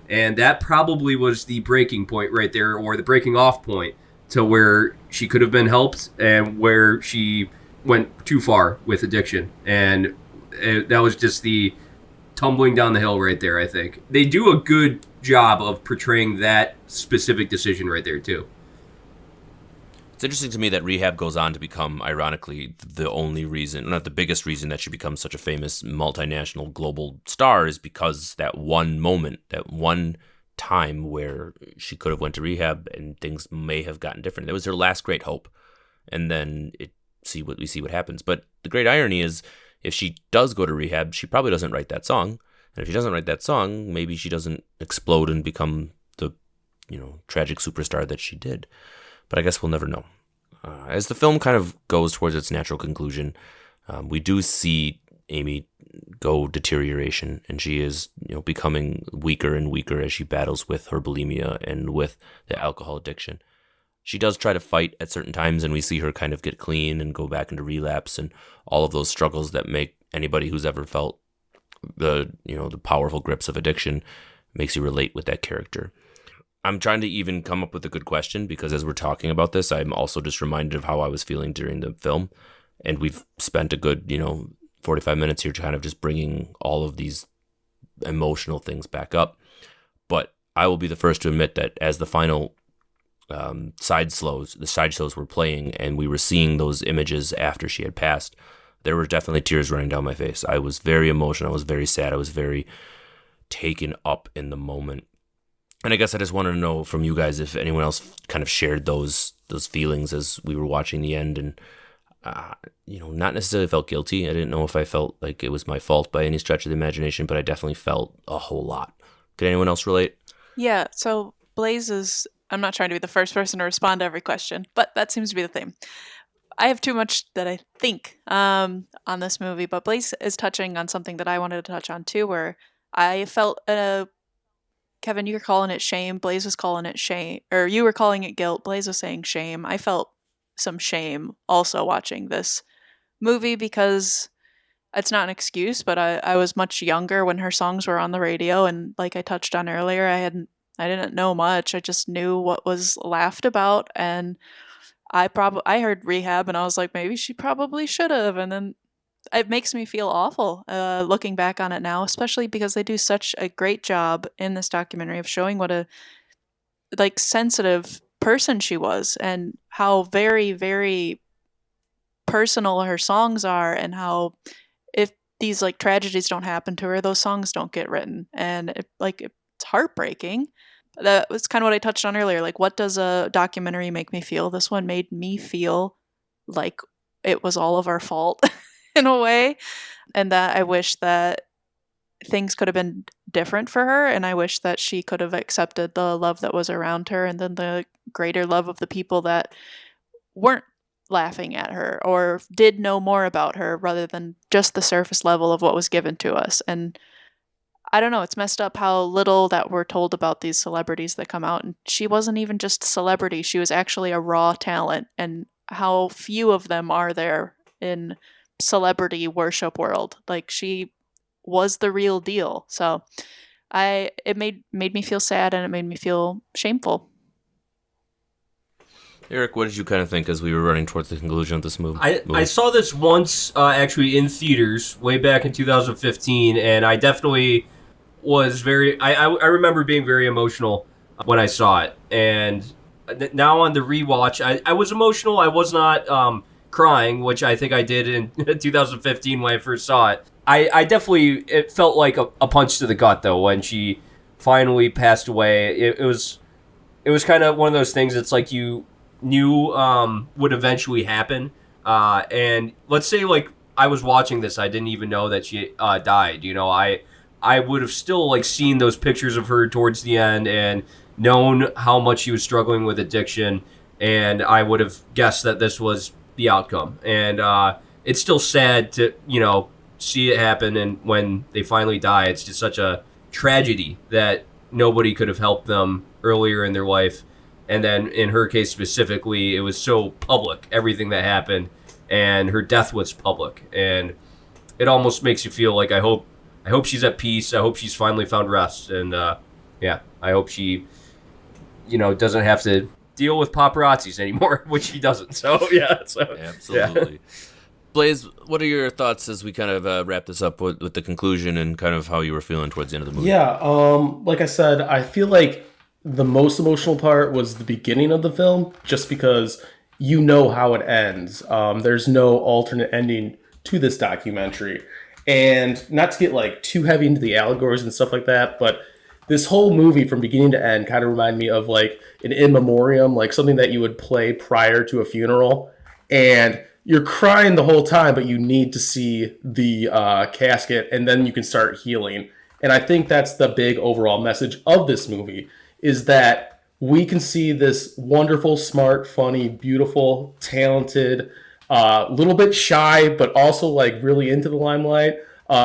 And that probably was the breaking point right there, or the breaking off point, to where she could have been helped and where she went too far with addiction. And that was just the tumbling down the hill right there, I think. They do a good job of portraying that specific decision right there, too. It's interesting to me that rehab goes on to become, ironically, the only reason, not the biggest reason, that she becomes such a famous multinational global star, is because that one moment, that one time where she could have went to rehab and things may have gotten different. That was her last great hope. And then we see what happens. But the great irony is, if she does go to rehab, she probably doesn't write that song. And if she doesn't write that song, maybe she doesn't explode and become the, tragic superstar that she did. But I guess we'll never know. As the film kind of goes towards its natural conclusion, we do see Amy go deterioration, and she is, becoming weaker and weaker as she battles with her bulimia and with the alcohol addiction. she does try to fight at certain times, and we see her kind of get clean and go back into relapse and all of those struggles that make anybody who's ever felt the powerful grips of addiction, makes you relate with that character. I'm trying to even come up with a good question, because as we're talking about this, I'm also just reminded of how I was feeling during the film. And we've spent a good, 45 minutes here kind of just bringing all of these emotional things back up. But I will be the first to admit that as the final the sideshows were playing and we were seeing those images after she had passed, there were definitely tears running down my face. I was very emotional. I was very sad. I was very taken up in the moment. And I guess I just wanted to know from you guys if anyone else kind of shared those feelings as we were watching the end, and not necessarily felt guilty. I didn't know if I felt like it was my fault by any stretch of the imagination, but I definitely felt a whole lot. Could anyone else relate? Yeah, so Blaze is, I'm not trying to be the first person to respond to every question, but that seems to be the theme. I have too much that I think on this movie, but Blaze is touching on something that I wanted to touch on too, where I felt Kevin, you were calling it shame. Blaze was calling it shame, or you were calling it guilt. Blaze was saying shame. I felt some shame also watching this movie, because it's not an excuse, but I was much younger when her songs were on the radio, and like I touched on earlier, I didn't know much. I just knew what was laughed about, and I heard Rehab, and I was like, maybe she probably should have, and then it makes me feel awful looking back on it now, especially because they do such a great job in this documentary of showing what a sensitive person she was, and how very, very personal her songs are, and how if these tragedies don't happen to her, those songs don't get written, and it's heartbreaking. That was kind of what I touched on earlier. What does a documentary make me feel? This one made me feel like it was all of our fault in a way, and that I wish that things could have been different for her, and I wish that she could have accepted the love that was around her, and then the greater love of the people that weren't laughing at her or did know more about her, rather than just the surface level of what was given to us. And I don't know, it's messed up how little that we're told about these celebrities that come out, and she wasn't even just a celebrity, she was actually a raw talent, and how few of them are there in celebrity worship world. She was the real deal. So it made me feel sad, and it made me feel shameful. Eric, what did you kind of think as we were running towards the conclusion of this movie? I saw this once actually in theaters way back in 2015, and I definitely was I remember being very emotional when I saw it. And now on the rewatch, I was emotional. I was not crying, which I think I did in 2015 when I first saw it. I definitely, it felt like a punch to the gut, though, when she finally passed away. It was kind of one of those things that's like you knew would eventually happen. And let's say I was watching this, I didn't even know that she died. I would have still seen those pictures of her towards the end and known how much she was struggling with addiction, and I would have guessed that this was the outcome. And it's still sad to see it happen, and when they finally die, it's just such a tragedy that nobody could have helped them earlier in their life. And then in her case specifically, it was so public, everything that happened, and her death was public. And it almost makes you feel like I hope she's at peace. I hope she's finally found rest. And I hope she, doesn't have to deal with paparazzis anymore, which she doesn't. So, yeah. Absolutely. Yeah. Blaze, what are your thoughts as we kind of wrap this up with the conclusion and kind of how you were feeling towards the end of the movie? Yeah, like I said, I feel like the most emotional part was the beginning of the film, just because you know how it ends. There's no alternate ending to this documentary. And not to get too heavy into the allegories and stuff like that, but this whole movie from beginning to end kind of reminded me of an in memoriam, something that you would play prior to a funeral. And you're crying the whole time, but you need to see the casket, and then you can start healing. And I think that's the big overall message of this movie, is that we can see this wonderful, smart, funny, beautiful, talented, little bit shy, but also really into the limelight.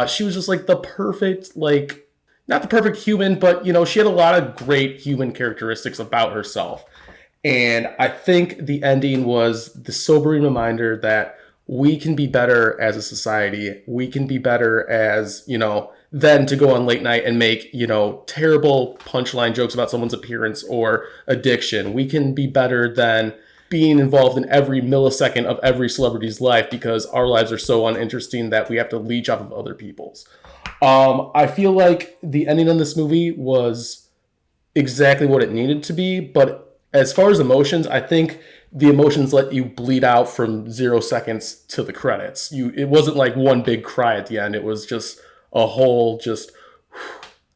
She was just the perfect, not the perfect human, but she had a lot of great human characteristics about herself. And I think the ending was the sobering reminder that we can be better as a society. We can be better as, than to go on late night and make, terrible punchline jokes about someone's appearance or addiction. We can be better than being involved in every millisecond of every celebrity's life because our lives are so uninteresting that we have to leech off of other people's. I feel like the ending of this movie was exactly what it needed to be, but as far as emotions, I think the emotions let you bleed out from 0 seconds to the credits. It wasn't like one big cry at the end. It was just a whole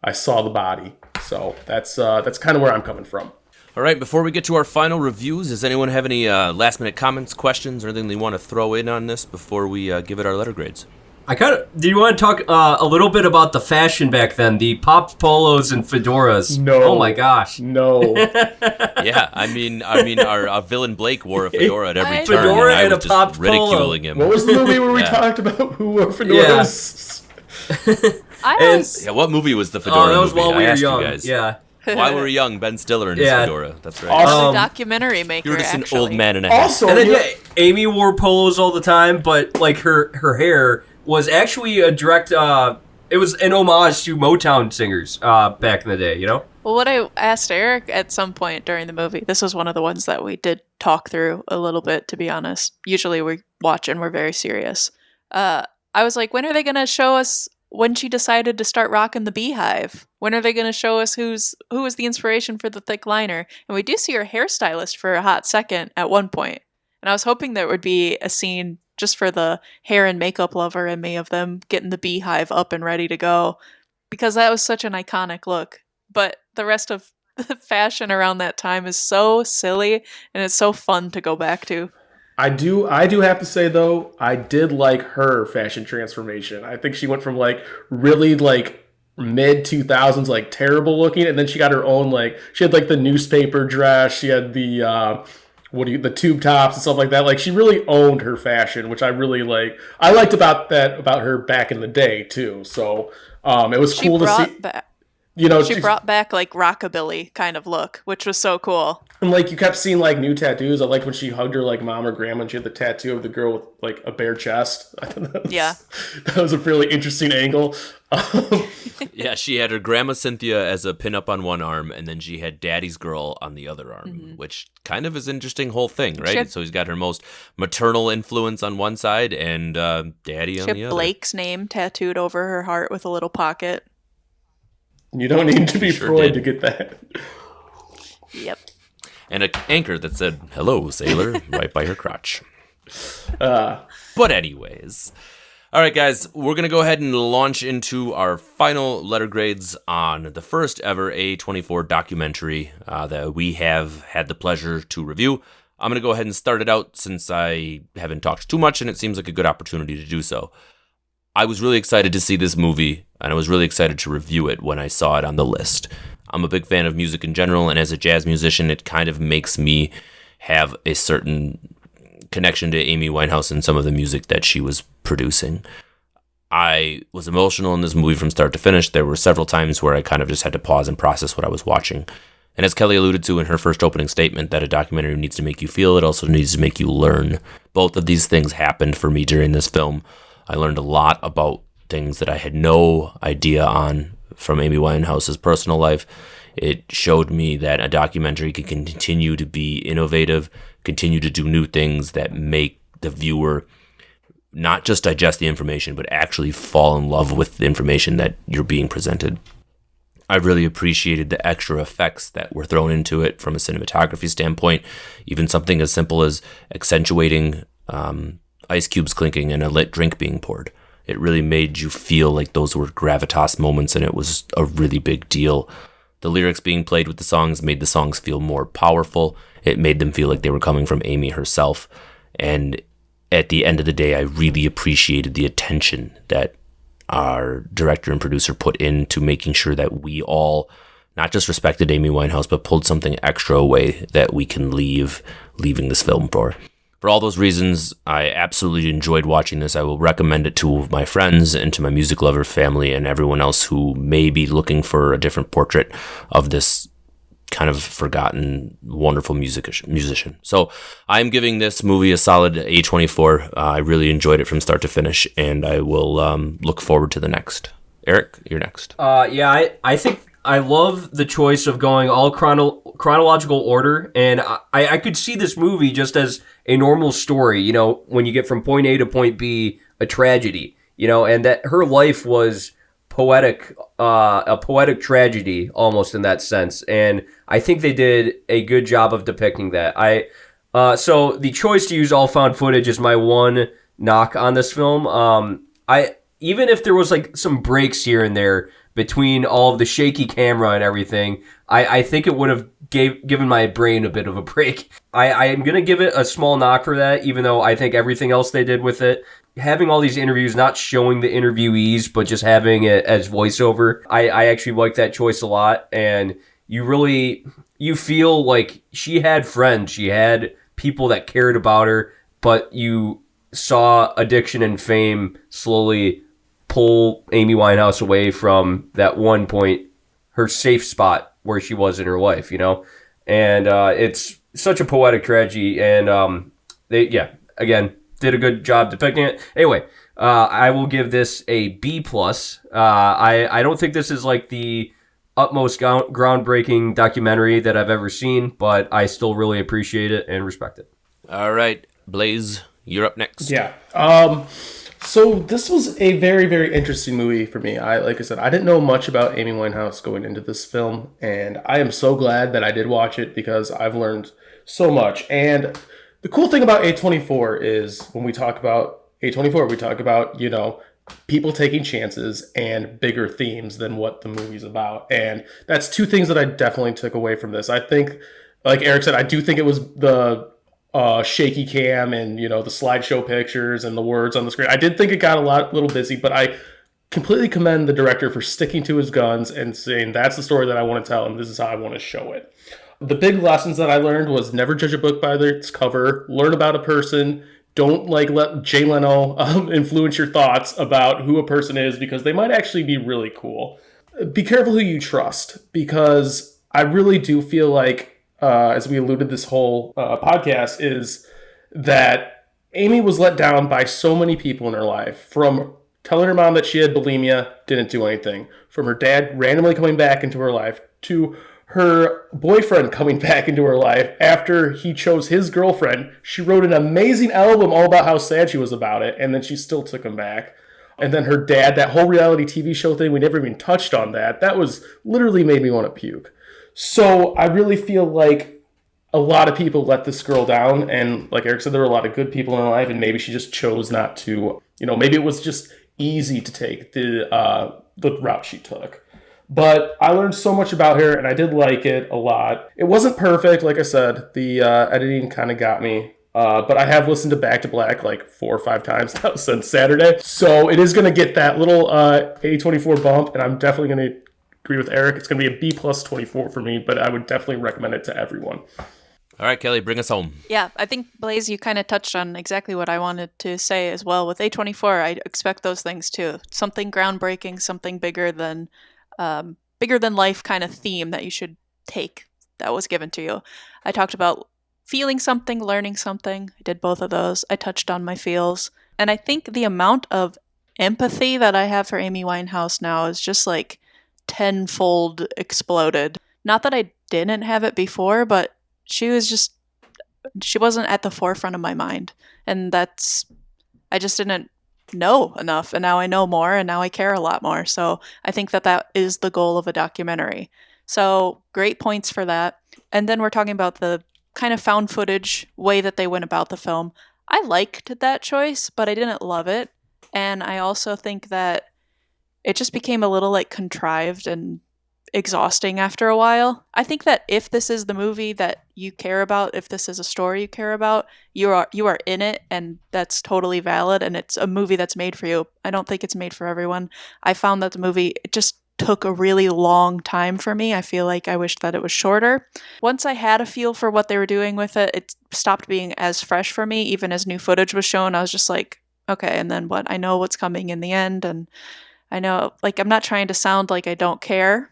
I saw the body. So that's kind of where I'm coming from. All right, before we get to our final reviews, does anyone have any last-minute comments, questions, or anything they want to throw in on this before we give it our letter grades? Do you want to talk a little bit about the fashion back then? The popped polos and fedoras. No. Oh my gosh. No. Yeah, I mean, our villain Blake wore a fedora at every turn, Fedora and I and was a just popped ridiculing polo. him. What was the movie where we talked about who wore fedoras? Yeah, what movie was the fedora that was movie? while we I were asked young. you guys. Yeah. While we were young, Ben Stiller and his fedora. That's right. Awesome. Documentary maker. You were just actually. an old man and a half. Also, And then Amy wore polos all the time, but like her hair was actually a direct. It was an homage to Motown singers back in the day. Well, what I asked Eric at some point during the movie, this was one of the ones that we did talk through a little bit, to be honest. Usually we watch and we're very serious. I was like, when are they going to show us when she decided to start rocking the beehive? When are they going to show us who was the inspiration for the thick liner? And we do see her hairstylist for a hot second at one point. And I was hoping there would be a scene just for the hair and makeup lover in me of them getting the beehive up and ready to go, because that was such an iconic look. But the rest of the fashion around that time is so silly, and it's so fun to go back to. I do have to say, though, I did like her fashion transformation. I think she went from really mid 2000s terrible looking, and then she got her own she had the newspaper dress, she had the the tube tops and stuff like that. She really owned her fashion, which I really I liked about her back in the day too. So it was cool to see. She brought back rockabilly kind of look, which was so cool. And you kept seeing new tattoos. I liked when she hugged her mom or grandma and she had the tattoo of the girl with a bare chest. That was a really interesting angle. Yeah, she had her grandma Cynthia as a pinup on one arm, and then she had Daddy's girl on the other arm, which kind of is an interesting whole thing, right? So he's got her most maternal influence on one side and Daddy on the other. She had Blake's name tattooed over her heart with a little pocket. You don't need to be Freud to get that. Yep. And an anchor that said, "Hello, sailor," right by her crotch. But anyways. All right, guys, we're going to go ahead and launch into our final letter grades on the first ever A24 documentary that we have had the pleasure to review. I'm going to go ahead and start it out since I haven't talked too much, and it seems like a good opportunity to do so. I was really excited to see this movie, and I was really excited to review it when I saw it on the list. I'm a big fan of music in general, and as a jazz musician, it kind of makes me have a certain connection to Amy Winehouse and some of the music that she was producing. I was emotional in this movie from start to finish. There were several times where I kind of just had to pause and process what I was watching. And as Kelly alluded to in her first opening statement, that a documentary needs to make you feel, it also needs to make you learn. Both of these things happened for me during this film. I learned a lot about things that I had no idea on from Amy Winehouse's personal life. It showed me that a documentary can continue to be innovative, continue to do new things that make the viewer not just digest the information, but actually fall in love with the information that you're being presented. I really appreciated the extra effects that were thrown into it from a cinematography standpoint, even something as simple as accentuating ice cubes clinking and a lit drink being poured. It really made you feel like those were gravitas moments, and it was a really big deal. The lyrics being played with the songs made the songs feel more powerful. It made them feel like they were coming from Amy herself. And at the end of the day, I really appreciated the attention that our director and producer put into making sure that we all not just respected Amy Winehouse, but pulled something extra away that we can leaving this film for. For all those reasons, I absolutely enjoyed watching this. I will recommend it to my friends and to my music lover family and everyone else who may be looking for a different portrait of this kind of forgotten, wonderful musician. So I'm giving this movie a solid A24. I really enjoyed it from start to finish, and I will look forward to the next. Eric, you're next. I think I love the choice of going all chronological order, and I could see this movie just as a normal story, you know, when you get from point A to point B, a tragedy, you know, and that her life was poetic, a poetic tragedy almost in that sense, and I think they did a good job of depicting that. So the choice to use all found footage is my one knock on this film. Even if there was like some breaks here and there between all of the shaky camera and everything, I think it would have given my brain a bit of a break. I am going to give it a small knock for that, even though I think everything else they did with it, having all these interviews, not showing the interviewees, but just having it as voiceover, I actually like that choice a lot. And you feel like she had friends, she had people that cared about her, but you saw addiction and fame slowly pull Amy Winehouse away from that one point, her safe spot where she was in her life, you know? And it's such a poetic tragedy, and they did a good job depicting it. Anyway, I will give this a B+. I don't think this is like the utmost groundbreaking documentary that I've ever seen, but I still really appreciate it and respect it. All right, Blaze, you're up next. Yeah. So this was a very, very interesting movie for me. Like I said, I didn't know much about Amy Winehouse going into this film, and I am so glad that I did watch it because I've learned so much. And the cool thing about A24 is when we talk about A24, we talk about, you know, people taking chances and bigger themes than what the movie's about. And that's two things that I definitely took away from this. I think, like Eric said, I do think it was the shaky cam and, you know, the slideshow pictures and the words on the screen. I did think it got a little busy, but I completely commend the director for sticking to his guns and saying, that's the story that I want to tell and this is how I want to show it. The big lessons that I learned was never judge a book by its cover, learn about a person, don't let Jay Leno influence your thoughts about who a person is because they might actually be really cool. Be careful who you trust, because I really do feel like, as we alluded this whole podcast, is that Amy was let down by so many people in her life. From telling her mom that she had bulimia, didn't do anything. From her dad randomly coming back into her life, to her boyfriend coming back into her life after he chose his girlfriend. She wrote an amazing album all about how sad she was about it, and then she still took him back. And then her dad, that whole reality TV show thing, we never even touched on that. That was literally made me want to puke. So I really feel like a lot of people let this girl down. And like Eric said, there were a lot of good people in her life, and maybe she just chose not to, you know, maybe it was just easy to take the route she took. But I learned so much about her, and I did like it a lot. It wasn't perfect, like I said. The editing kind of got me. But I have listened to Back to Black like 4 or 5 times now since Saturday. So it is going to get that little A24 bump, and I'm definitely going to agree with Eric. It's going to be a B+ 24 for me, but I would definitely recommend it to everyone. All right, Kelly, bring us home. Yeah, I think, Blaze, you kind of touched on exactly what I wanted to say as well. With A24, I expect those things too. Something groundbreaking, something bigger than life kind of theme that you should take that was given to you. I talked about feeling something, learning something. I did both of those. I touched on my feels. And I think the amount of empathy that I have for Amy Winehouse now is just like tenfold exploded. Not that I didn't have it before, but she wasn't at the forefront of my mind. And I just didn't know enough. And now I know more, and now I care a lot more. So I think that is the goal of a documentary. So great points for that. And then we're talking about the kind of found footage way that they went about the film. I liked that choice, but I didn't love it. And I also think that it just became a little like contrived and exhausting after a while. I think that if this is the movie that you care about, if this is a story you care about, you are in it, and that's totally valid, and it's a movie that's made for you. I don't think it's made for everyone. I found that the movie, it just took a really long time for me. I feel like I wished that it was shorter. Once I had a feel for what they were doing with it, it stopped being as fresh for me. Even as new footage was shown, I was just like, okay, and then what? I know what's coming in the end, and I know, like, I'm not trying to sound like I don't care,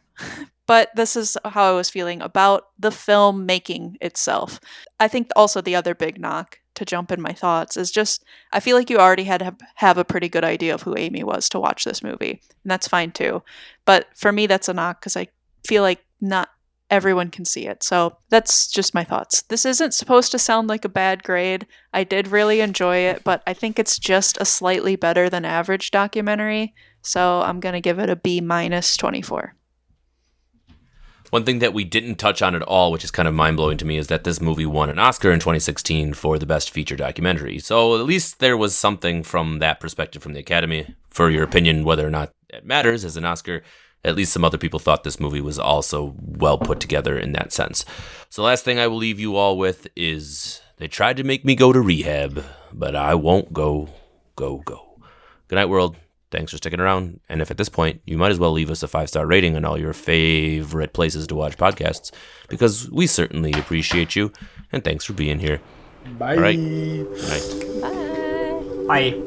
but this is how I was feeling about the film making itself. I think also the other big knock, to jump in my thoughts, is just I feel like you already had to have a pretty good idea of who Amy was to watch this movie, and that's fine too. But for me, that's a knock because I feel like not everyone can see it. So that's just my thoughts. This isn't supposed to sound like a bad grade. I did really enjoy it, but I think it's just a slightly better than average documentary. So I'm going to give it a B minus 24. One thing that we didn't touch on at all, which is kind of mind-blowing to me, is that this movie won an Oscar in 2016 for the Best Feature Documentary. So at least there was something from that perspective from the Academy. For your opinion, whether or not it matters as an Oscar, at least some other people thought this movie was also well put together in that sense. So the last thing I will leave you all with is they tried to make me go to rehab, but I won't go. Good night, world. Thanks for sticking around. And if at this point, you might as well leave us a 5-star rating on all your favorite places to watch podcasts, because we certainly appreciate you. And thanks for being here. Bye. All right. Good night. Bye. Bye.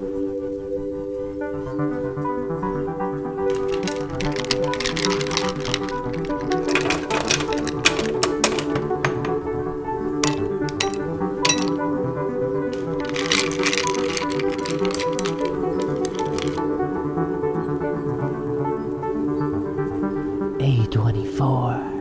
A24.